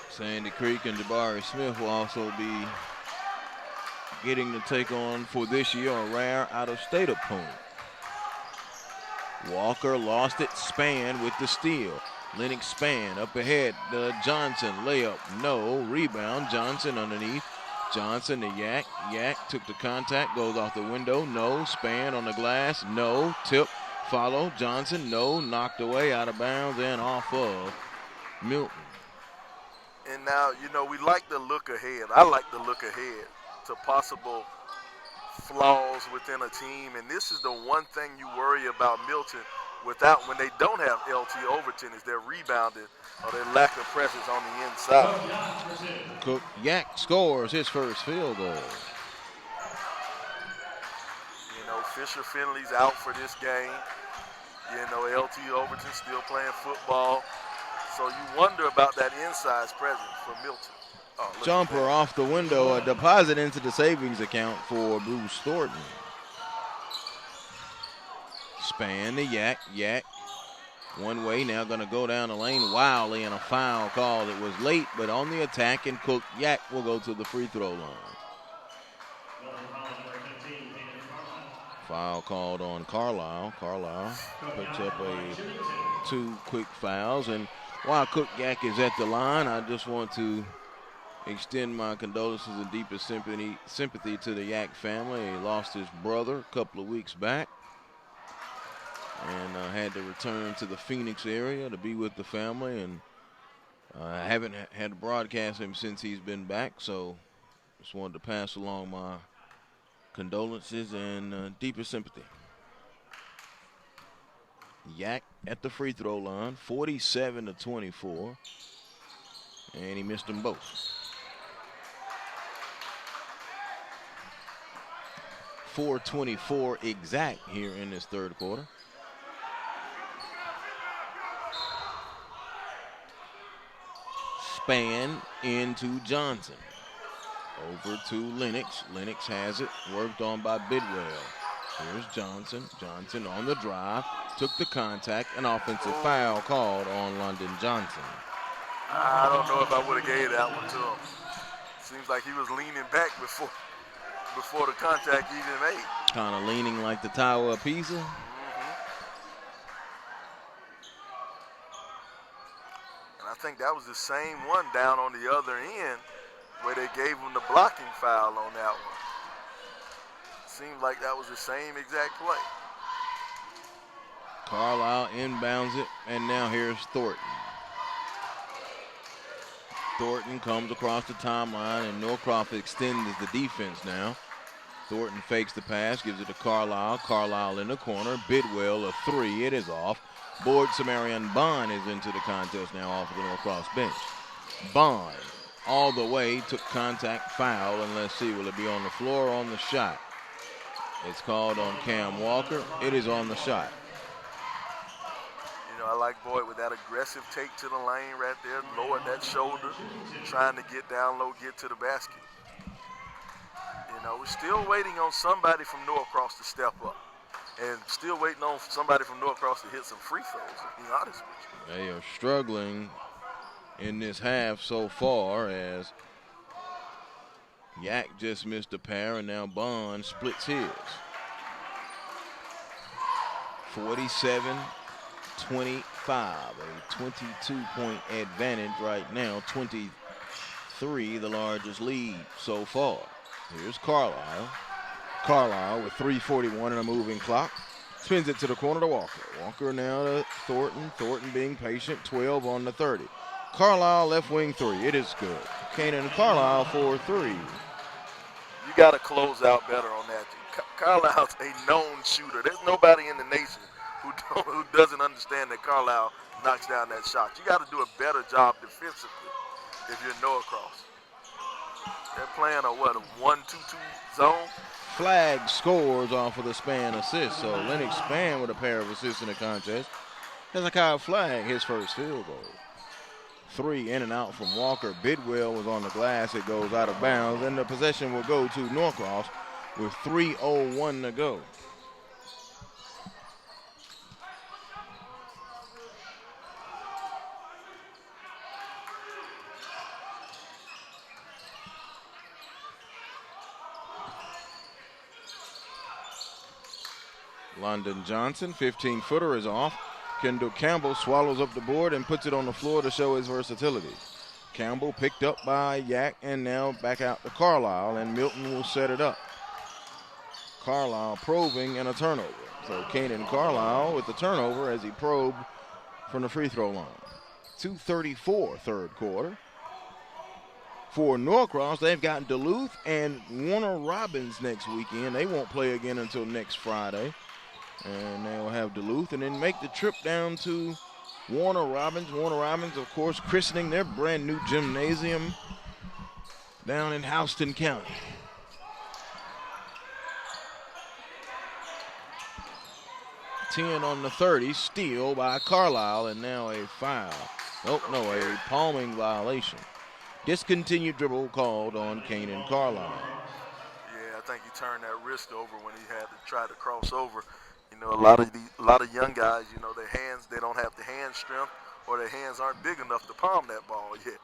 Sandy Creek and Jabari Smith will also be getting to take on, for this year, a rare out-of-state opponent. Walker lost it. Spann with the steal. Lennox Spann up ahead. Johnson layup. No. Rebound. Johnson underneath. Johnson to Yak. Yak took the contact. Goes off the window. No. Spann on the glass. No. Tip. Follow. Johnson. No. Knocked away out of bounds and off of Milton. And now, you know, we like to look ahead. I like to look ahead to possible flaws within a team, and this is the one thing you worry about Milton when they don't have LT Overton, is their rebounding or their lack of presence on the inside. Cook Yak scores his first field goal. You know, Fisher Finley's out for this game. You know, LT Overton still playing football. So you wonder about that inside presence for Milton. Oh, jumper off the window, a deposit into the savings account for Bruce Thornton. Spann to Yak. Yak one way, now going to go down the lane wildly, and a foul call that was late, but on the attack, and Cook Yak will go to the free throw line. Foul called on Carlisle. Carlisle picks up two quick fouls, and while Cook Yak is at the line, I just want to extend my condolences and deepest sympathy to the Yak family. He lost his brother a couple of weeks back and had to return to the Phoenix area to be with the family, and I haven't had to broadcast him since he's been back, so just wanted to pass along my condolences and deepest sympathy. Yak at the free throw line, 47-24, and he missed them both. 4:24 exact here in this third quarter. Spann into Johnson. Over to Lennox. Lennox has it, worked on by Bidwell. Here's Johnson. Johnson on the drive, took the contact, an offensive foul called on London Johnson. I don't know if I would have gave that one to him. Seems like he was leaning back before the contact even made. Kind of leaning like the Tower of Pisa. And I think that was the same one down on the other end where they gave him the blocking foul on that one. Seemed like that was the same exact play. Carlisle inbounds it, and now here's Thornton. Thornton comes across the timeline, and Norcross extends the defense now. Thornton fakes the pass, gives it to Carlisle. Carlisle in the corner. Bidwell a three. It is off. Boyd Samarian Bond is into the contest now off of the Norcross bench. Bond all the way, took contact, foul, and let's see, will it be on the floor or on the shot? It's called on Cam Walker. It is on the shot. You know, I like Boyd with that aggressive take to the lane right there, lowered that shoulder, trying to get down low, get to the basket. You know, we're still waiting on somebody from Norcross to step up. And still waiting on somebody from Norcross to hit some free throws, to be honest with you. They are struggling in this half so far as Yak just missed a pair and now Bond splits his. 47-25, a 22-point advantage right now, 23 the largest lead so far. Here's Carlisle. Carlisle with 3:41 and a moving clock. Spins it to the corner to Walker. Walker now to Thornton. Thornton being patient, 12 on the 30. Carlisle left wing three. It is good. Kanan Carlisle for three. You got to close out better on that. Carlisle's a known shooter. There's nobody in the nation who doesn't understand that Carlisle knocks down that shot. You got to do a better job defensively if you're Norcross. They're playing a 1-2-2 zone. Flag scores off of the Span assist. So Lennox Span with a pair of assists in the contest. Hezekiah Flag, his first field goal. Three in and out from Walker. Bidwell was on the glass. It goes out of bounds. And the possession will go to Norcross with 3:01 to go. London Johnson, 15-footer is off. Kendall Campbell swallows up the board and puts it on the floor to show his versatility. Campbell picked up by Yak and now back out to Carlisle, and Milton will set it up. Carlisle probing and a turnover. So Kanan Carlisle with the turnover as he probed from the free throw line. 2:34 third quarter. For Norcross, they've got Duluth and Warner Robins next weekend. They won't play again until next Friday. And they'll have Duluth and then make the trip down to Warner Robins. Warner Robins, of course, christening their brand new gymnasium down in Houston County. Ten on the 30, steal by Carlisle, and now a foul. Oh, no, a palming violation. Discontinued dribble called on Kanan Carlisle. Yeah, I think he turned that wrist over when he had to try to cross over. You know, a lot of young guys, you know, their hands, they don't have the hand strength, or their hands aren't big enough to palm that ball yet.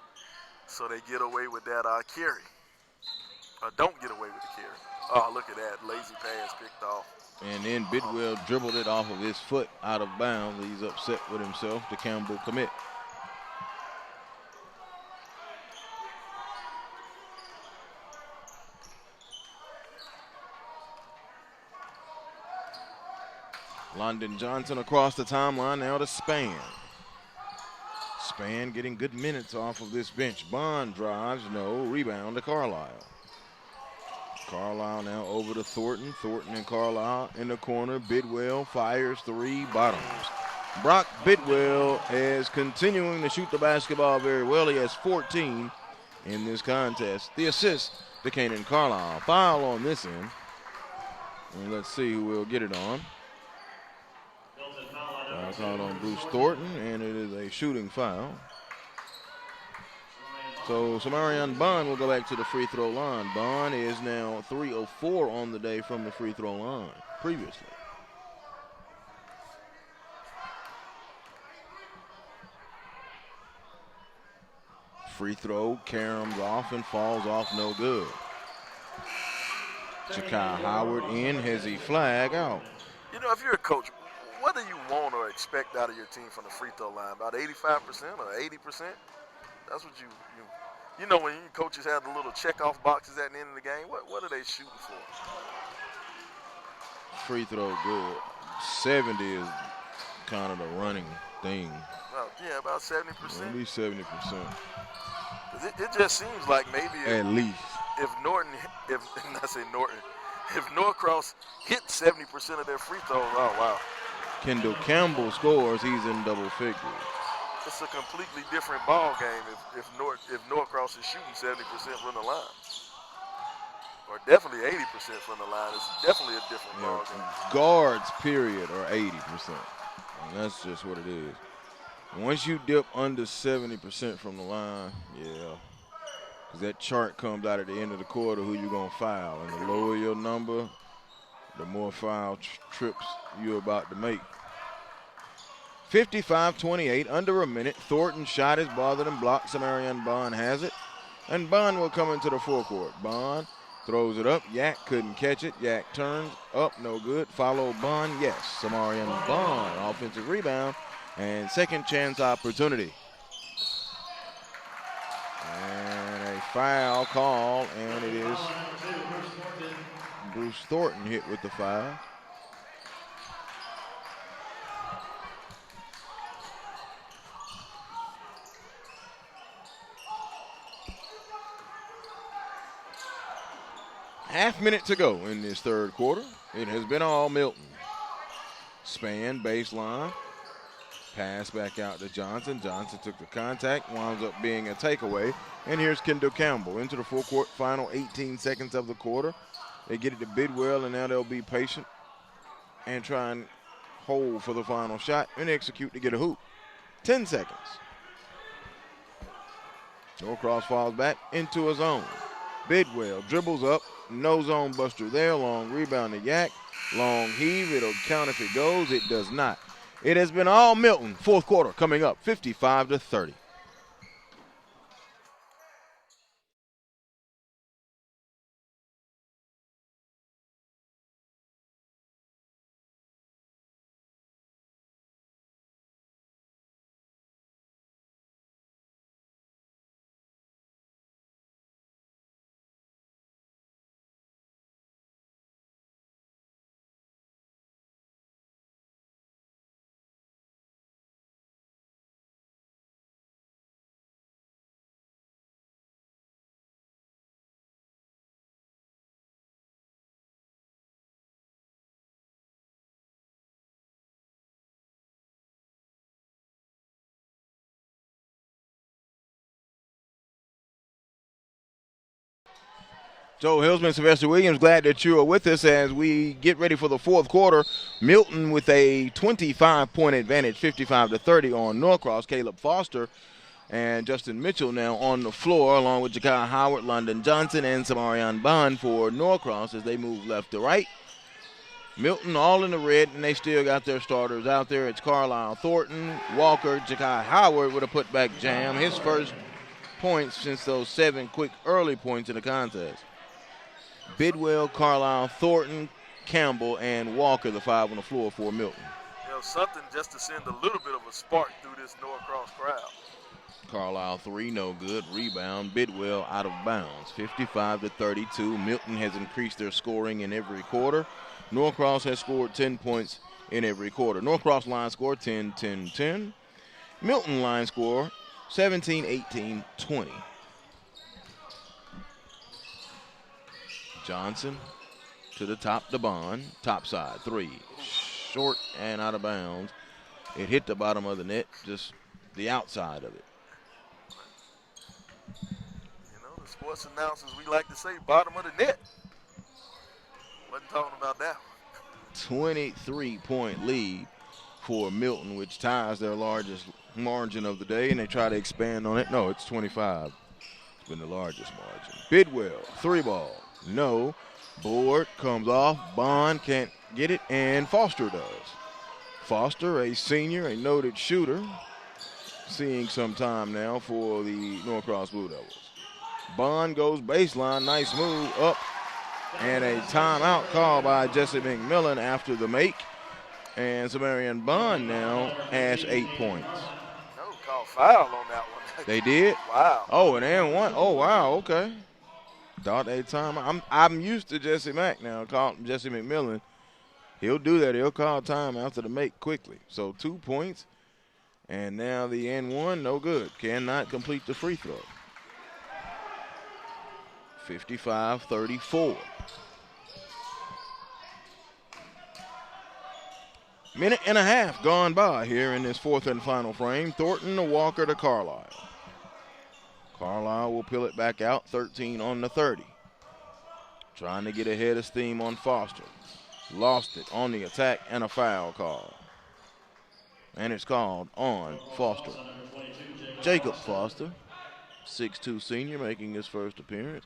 So they get away with that carry. Or don't get away with the carry. Oh, look at that. Lazy pass picked off. And then Bidwell dribbled it off of his foot out of bounds. He's upset with himself. The Campbell commit. London Johnson across the timeline now to Span. Span getting good minutes off of this bench. Bond drives, no. Rebound to Carlisle. Carlisle now over to Thornton. Thornton and Carlisle in the corner. Bidwell fires three, bottoms. Brock Bidwell is continuing to shoot the basketball very well. He has 14 in this contest. The assist to Kanan Carlisle. Foul on this end. And let's see who will get it on. Foul called on Bruce Thornton, and it is a shooting foul. So Samarian Bond will go back to the free throw line. Bond is now 3 of 4 on the day from the free throw line previously. Free throw caroms off and falls off, no good. Jakai Howard in, has he flag out. You know, if you're a coach, what do you want or expect out of your team from the free throw line? About 85% or 80%? That's what you know, when your coaches have the little check-off boxes at the end of the game, what are they shooting for? Free throw good. 70 is kind of the running thing. Yeah, about 70%. At least 70%. It just seems like maybe at least. If Norton, I say Norton, if Norcross hit 70% of their free throws, oh, wow. Kendall Campbell scores. He's in double figures. It's a completely different ball game if Norcross is shooting 70% from the line. Or definitely 80% from the line. It's definitely a different ball game. Guards, period, are 80%. And that's just what it is. Once you dip under 70% from the line, yeah. Because that chart comes out at the end of the quarter who you're going to foul. And the lower your number, the more foul trips you're about to make. 55-28, under a minute. Thornton's shot is bothered and blocked. Samarian Bond has it. And Bond will come into the forecourt. Bond throws it up. Yak couldn't catch it. Yak turns up, no good. Follow Bond, yes. Samarian Bond, offensive rebound. And second chance opportunity. And a foul call, and it is Bruce Thornton hit with the foul. Half minute to go in this third quarter. It has been all Milton. Span, baseline. Pass back out to Johnson. Johnson took the contact, winds up being a takeaway. And here's Kendall Campbell into the full court, final 18 seconds of the quarter. They get it to Bidwell, and now they'll be patient and try and hold for the final shot and execute to get a hoop. 10 seconds. Norcross falls back into a zone. Bidwell dribbles up, no zone buster there. Long rebound to Yak. Long heave, it'll count if it goes. It does not. It has been all Milton. Fourth quarter coming up, 55-30. Joe Hillsman, Sylvester Williams, glad that you are with us as we get ready for the fourth quarter. Milton with a 25-point advantage, 55-30 on Norcross. Caleb Foster and Justin Mitchell now on the floor, along with Jakai Howard, London Johnson, and Samarian Bond for Norcross as they move left to right. Milton all in the red, and they still got their starters out there. It's Carlisle Thornton, Walker, Jakai Howard with a putback jam. His first points since those 7 quick early points in the contest. Bidwell, Carlisle, Thornton, Campbell, and Walker, the 5 on the floor for Milton. You know, something just to send a little bit of a spark through this Norcross crowd. Carlisle 3, no good. Rebound, Bidwell out of bounds. 55-32. Milton has increased their scoring in every quarter. Norcross has scored 10 points in every quarter. Norcross line score 10-10-10. Milton line score 17-18-20. Johnson to the top to Bond. Top side, 3. Short and out of bounds. It hit the bottom of the net, just the outside of it. You know, the sports announcers, we like to say bottom of the net. Wasn't talking about that one. 23-point lead for Milton, which ties their largest margin of the day, and they try to expand on it. No, it's 25. It's been the largest margin. Bidwell, 3 ball. No. Board comes off. Bond can't get it, and Foster does. Foster, a senior, a noted shooter, seeing some time now for the Norcross Blue Devils. Bond goes baseline. Nice move up. And a timeout called by Jesse McMillan after the make. And Samarian Bond now has 8 points. No, called foul on that one. They did? Wow. Oh, and 1. Oh, wow, okay. Thought they time. I'm used to Jesse Mack now. Call Jesse McMillan. He'll do that. He'll call time after the make quickly. So 2 points. And now the N1, no good. Cannot complete the free throw. 55-34. Minute and a half gone by here in this fourth and final frame. Thornton to Walker to Carlisle. Carlisle will peel it back out, 13 on the 30. Trying to get ahead of steam on Foster. Lost it on the attack and a foul call. And it's called on Foster. Jacob Foster, 6'2" senior, making his first appearance.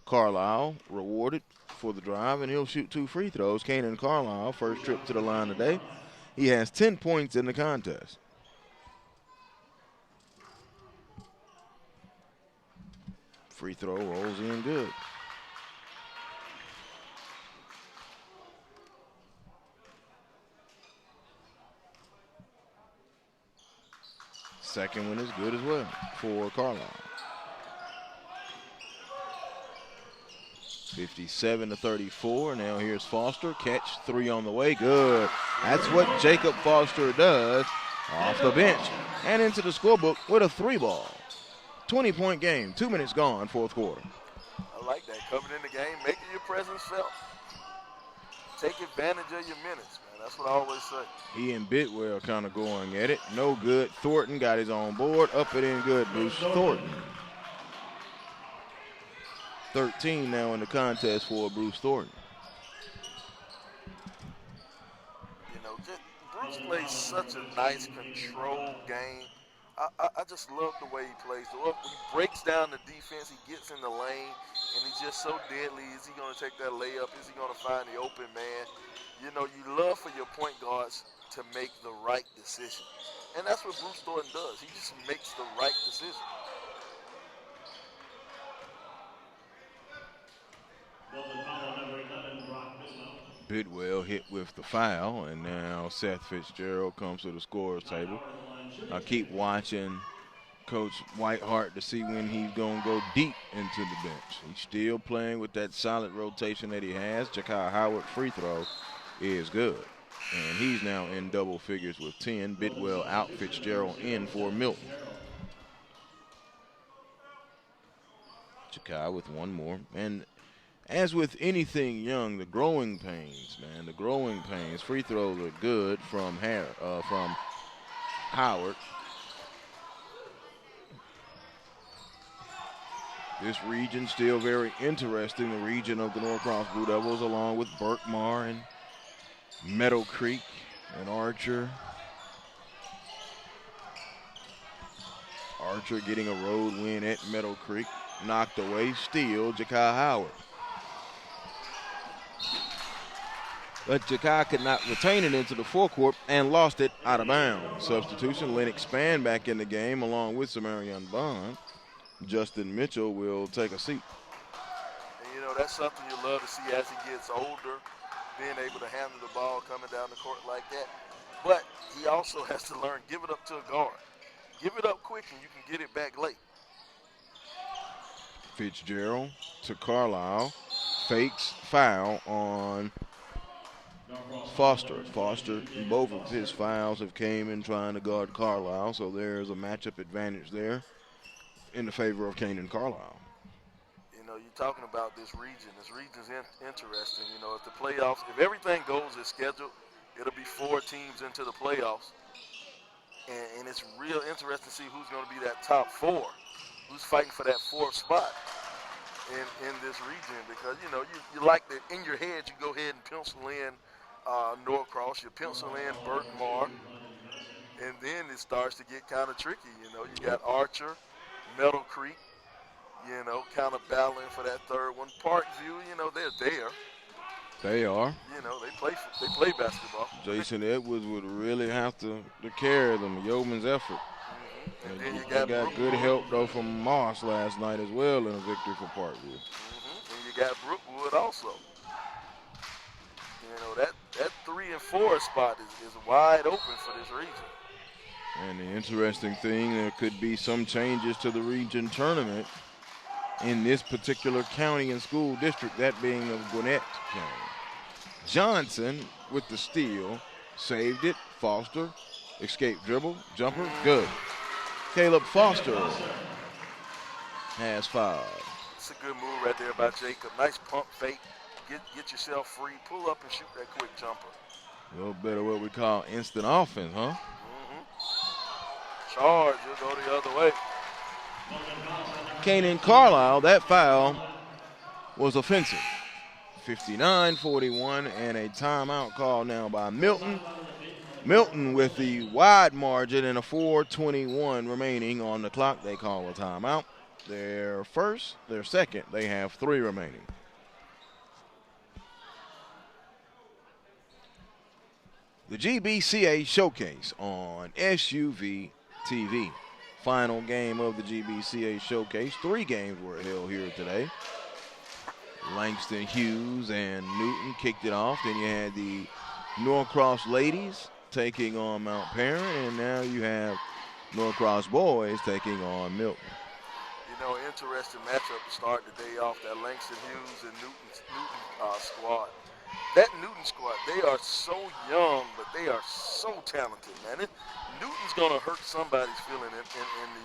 Carlisle rewarded for the drive, and he'll shoot 2 free throws. Kanan Carlisle, first trip to the line today. He has 10 points in the contest. Free throw rolls in good. Second one is good as well for Carlisle. 57-34. Now here's Foster. Catch 3 on the way. Good. That's what Jacob Foster does off the bench and into the scorebook with a 3 ball. 20-point game. 2 minutes gone, fourth quarter. I like that. Coming in the game, making your presence felt. Take advantage of your minutes, man. That's what I always say. He and Bidwell kind of going at it. No good. Thornton got his own board. Up it in good. Bruce Thornton. 13 now in the contest for Bruce Thornton. You know, Bruce plays such a nice, controlled game. I just love the way he plays. He breaks down the defense. He gets in the lane, and he's just so deadly. Is he going to take that layup? Is he going to find the open man? You know, you love for your point guards to make the right decision. And that's what Bruce Thornton does. He just makes the right decision. Bidwell hit with the foul, and now Seth Fitzgerald comes to the scorer's table. I keep watching Coach Whitehart to see when he's going to go deep into the bench. He's still playing with that solid rotation that he has. Jakai Howard free throw is good, and he's now in double figures with 10. Bidwell out, Fitzgerald in for Milton. Jakai with one more, and as with anything young, the growing pains, man, the growing pains. Free throws are good from Howard. This region still very interesting, the region of the Norcross Blue Devils, along with Berkmar and Meadow Creek and Archer. Archer getting a road win at Meadow Creek. Knocked away, steal, Jakai Howard. But Jakai could not retain it into the forecourt and lost it out of bounds. Substitution, Lennox Spann back in the game along with Samarian Bond. Justin Mitchell will take a seat. And you know, that's something you love to see as he gets older, being able to handle the ball coming down the court like that. But he also has to learn, give it up to a guard. Give it up quick and you can get it back late. Fitzgerald to Carlisle. Fakes foul on Foster. Foster, both of his fouls have came in trying to guard Carlisle, so there's a matchup advantage there in the favor of Kanan Carlisle. You know, you're talking about this region. This region's interesting. You know, if the playoffs, if everything goes as scheduled, it'll be 4 teams into the playoffs. And it's real interesting to see who's going to be that top 4, who's fighting for that 4th spot in this region. Because, you know, you like that in your head, you go ahead and pencil in Norcross, you pencil in Berkmar, and then it starts to get kind of tricky. You know, you got Archer, Meadow Creek, you know, kind of battling for that 3rd one. Parkview, you know, they're there. They are. You know, they play basketball. Jason Edwards would really have to carry them, yeoman's effort. Mm-hmm. And then you got good help, though, from Moss last night as well in a victory for Parkview. Mm-hmm. And you got Brookwood also. You know, that 3 and 4 spot is wide open for this region. And the interesting thing, there could be some changes to the region tournament in this particular county and school district, that being of Gwinnett County. Johnson with the steal, saved it. Foster, escape dribble, jumper, good. Caleb Foster has 5. It's a good move right there by Jacob. Nice pump fake. Get yourself free, pull up and shoot that quick jumper. A little bit of what we call instant offense, huh? Charge, you'll go the other way. Kanan Carlisle, that foul was offensive. 59-41, and a timeout call now by Milton. Milton with the wide margin and a 4:21 remaining on the clock. They call a timeout. Their second, they have 3 remaining. The GBCA Showcase on SUV TV. Final game of the GBCA Showcase. 3 games were held here today. Langston Hughes and Newton kicked it off. Then you had the Norcross ladies taking on Mount Parent, and now you have Norcross boys taking on Milton. You know, interesting matchup to start the day off, that Langston Hughes and Newton squad. That Newton squad, they are so young, but they are so talented, man. Newton's going to hurt somebody's feeling in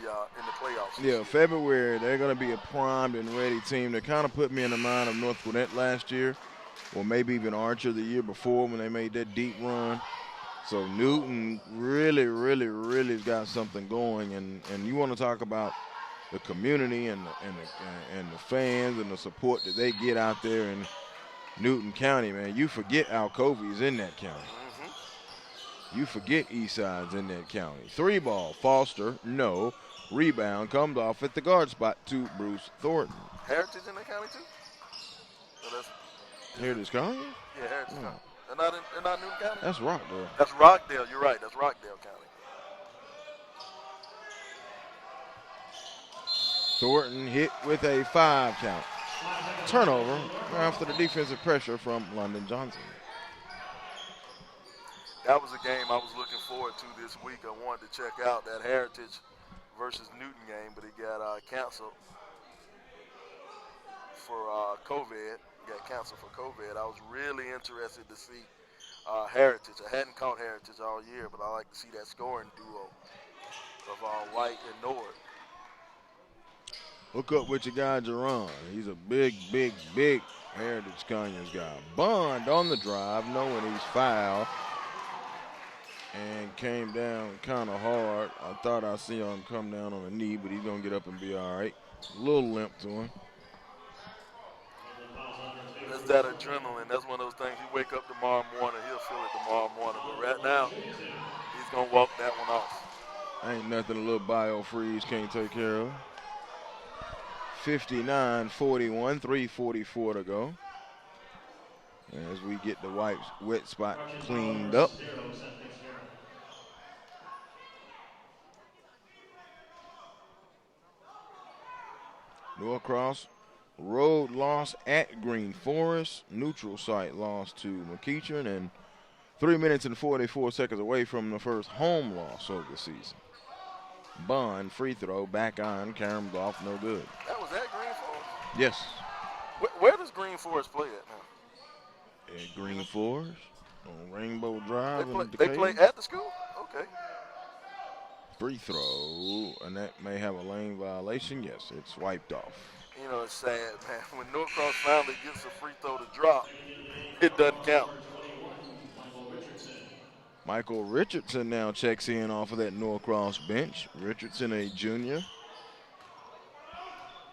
the playoffs. Yeah, February, they're going to be a primed and ready team. They kind of put me in the mind of North Gwinnett last year, or maybe even Archer the year before when they made that deep run. So Newton really has got something going, and you want to talk about the community and the fans and the support that they get out there in Newton County, man. You forget Alcovy's in that county. You forget Eastside's in that county. 3 ball, Foster, no. Rebound comes off at the guard spot to Bruce Thornton. Heritage in that county too? So Heritage County? Yeah, Heritage County. They're not Newton County? That's Rockdale. That's Rockdale, you're right. That's Rockdale County. Thornton hit with a 5 count. Turnover after the defensive pressure from London Johnson. That was a game I was looking forward to this week. I wanted to check out that Heritage versus Newton game, but it got canceled for COVID. Got canceled for COVID. I was really interested to see Heritage. I hadn't caught Heritage all year, but I like to see that scoring duo of White and Nord. Hook up with your guy, Jerron. He's a big Heritage Conyers guy. Bond on the drive, knowing he's fouled, and came down kind of hard. I thought I see him come down on a knee, but he's going to get up and be all right. A little limp to him. That's that adrenaline. That's one of those things. You wake up tomorrow morning, he'll feel it tomorrow morning. But right now, he's going to walk that one off. Ain't nothing a little bio-freeze can't take care of. 59-41, 3:44 to go. As we get the wet spot cleaned up. Norcross road loss at Green Forest. Neutral site loss to McEachern, and 3 minutes and 44 seconds away from the first home loss of the season. Bond, free throw, back on, caroms off, no good. That was at Green Forest? Yes. Where does Green Forest play at now? At Green Forest, on Rainbow Drive. They play at the school? Okay. Free throw, and that may have a lane violation. Yes, it's wiped off. You know, it's sad, man. When Norcross finally gets a free throw to drop, it doesn't count. Michael Richardson now checks in off of that Norcross bench. Richardson, a junior,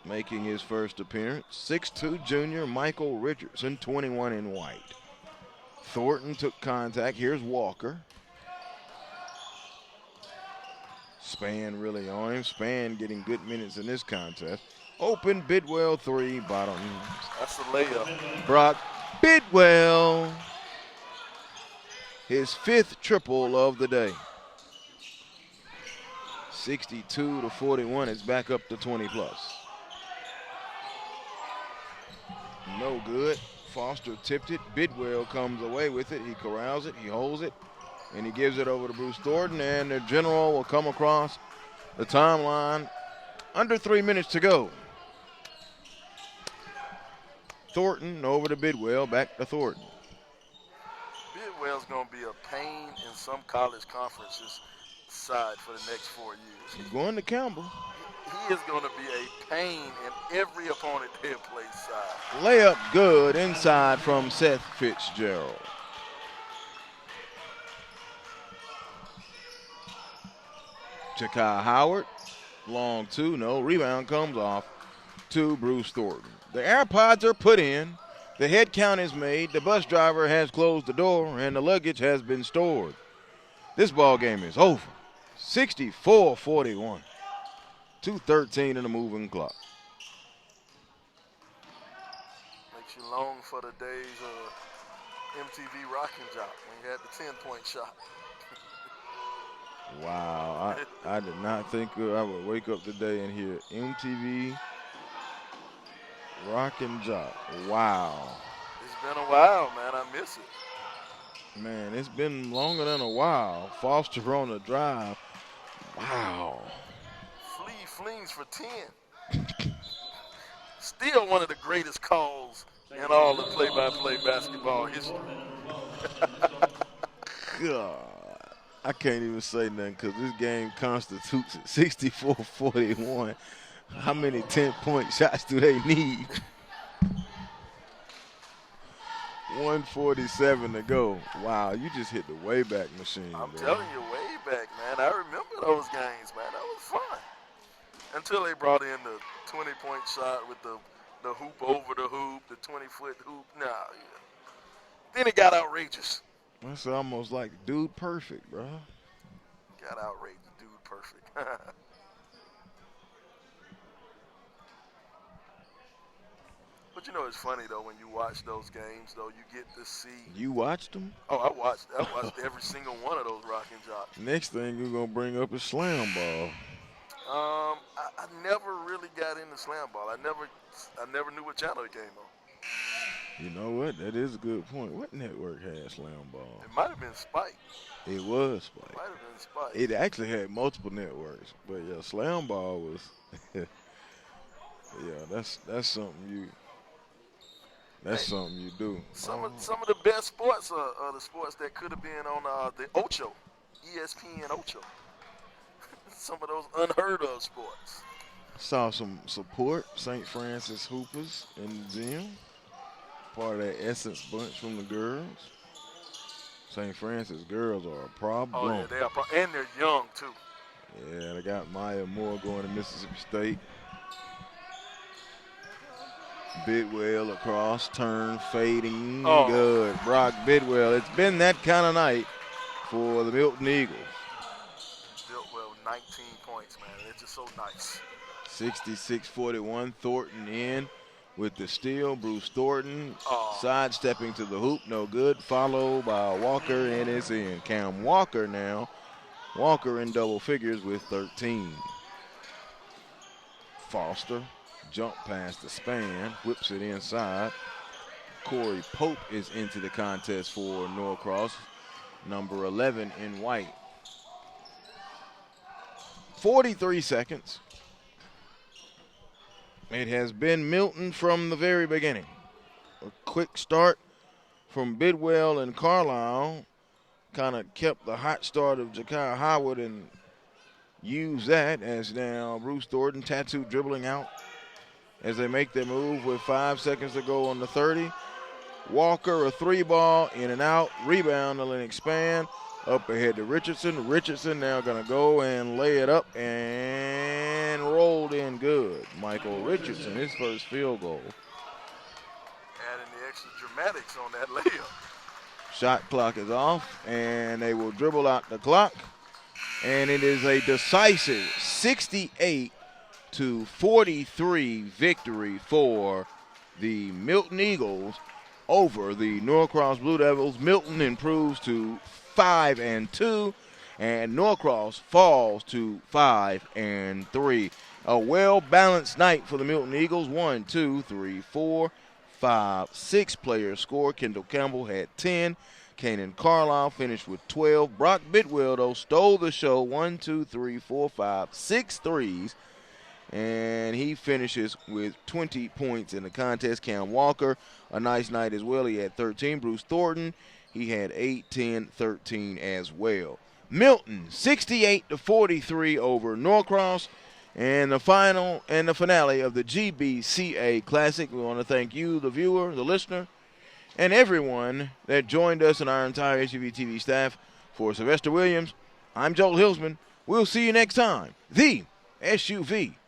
making his first appearance. 6'2" junior Michael Richardson, 21 in white. Thornton took contact. Here's Walker. Spann really on him. Spann getting good minutes in this contest. Open, Bidwell, 3, bottom. That's a layup. Brock Bidwell. His 5th triple of the day. 62-41. It's back up to 20 plus. No good. Foster tipped it. Bidwell comes away with it. He corrals it. He holds it. And he gives it over to Bruce Thornton. And the general will come across the timeline. Under 3 minutes to go. Thornton over to Bidwell. Back to Thornton. Bidwell's going to be a pain in some college conferences side for the next 4 years. He's going to Campbell. He is going to be a pain in every opponent he'll play side. Layup good inside from Seth Fitzgerald. Jakai Howard, long two, no. Rebound comes off to Bruce Thornton. The AirPods are put in. The head count is made. The bus driver has closed the door, and the luggage has been stored. This ball game is over. 64-41. 2:13 in the moving clock. Makes you long for the days of MTV Rockin' Jock when you had the 10-point shot. Wow, I did not think I would wake up today and hear MTV Rockin' Jock. Wow. It's been a while, man. I miss it. Man, it's been longer than a while. Foster on the drive. Wow. Flea flings for 10. Still one of the greatest calls in all of play-by-play basketball history. God. I can't even say nothing because this game constitutes 64-41. How many 10-point shots do they need? 147 to go. Wow, you just hit the Wayback Machine. I'm bro. telling you, way back, man. I remember those games, man. That was fun. Until they brought in the 20-point shot with the hoop over the hoop, the 20-foot hoop. Nah, yeah. Then it got outrageous. That's almost like Dude Perfect, bro. Got outrageous, Dude Perfect. But you know, it's funny though when you watch those games, though you get to see. You watched them? Oh, I watched every single one of those Rockin' Jocks. Next thing you're gonna bring up is slam ball. I never really got into slam ball. I never knew what channel it came on. You know what? That is a good point. What network had slam ball? It might have been Spike. It was Spike. It might have been Spike. It actually had multiple networks, but yeah, slam ball was. Yeah, that's something you. That's something you do. Some of the best sports are the sports that could have been on the Ocho, ESPN Ocho. Some of those unheard of sports. Saw some support, St. Francis Hoopers in the gym. Part of that Essence bunch from the girls. St. Francis girls are a problem. Oh yeah, they are, and they're young too. Yeah, they got Maya Moore going to Mississippi State. Bidwell across, turn, fading, good. Brock Bidwell. It's been that kind of night for the Milton Eagles. Bidwell, 19 points, man. It's just so nice. 66-41, Thornton in with the steal. Bruce Thornton sidestepping to the hoop, no good. Followed by Walker, and it's in. Cam Walker now. Walker in double figures with 13. Foster. Jump past the span, whips it inside. Corey Pope is into the contest for Norcross, number 11 in white. 43 seconds. It has been Milton from the very beginning. A quick start from Bidwell and Carlisle kind of kept the hot start of Jakai Howard and used that as now Bruce Thornton tattoo dribbling out as they make their move with 5 seconds to go on the 30. Walker, a three ball, in and out. Rebound, and expand. Up ahead to Richardson. Richardson now going to go and lay it up and rolled in good. Michael Richardson, his first field goal. Adding the extra dramatics on that layup. Shot clock is off, and they will dribble out the clock. And it is a decisive 68-43 victory for the Milton Eagles over the Norcross Blue Devils. Milton improves to 5-2, and Norcross falls to 5-3. A well-balanced night for the Milton Eagles. 1, 2, 3, 4, 5, 6 players scored. Kendall Campbell had 10. Kanan Carlisle finished with 12. Brock Bidwell, though, stole the show. 1, 2, 3, 4, 5, 6 threes. And he finishes with 20 points in the contest. Cam Walker, a nice night as well. He had 13. Bruce Thornton, he had 8, 10, 13 as well. Milton, 68-43 over Norcross. And the final and the finale of the GBCA Classic. We want to thank you, the viewer, the listener, and everyone that joined us and our entire HGV TV staff. For Sylvester Williams, I'm Joel Hilsman. We'll see you next time. The SUVTV.com.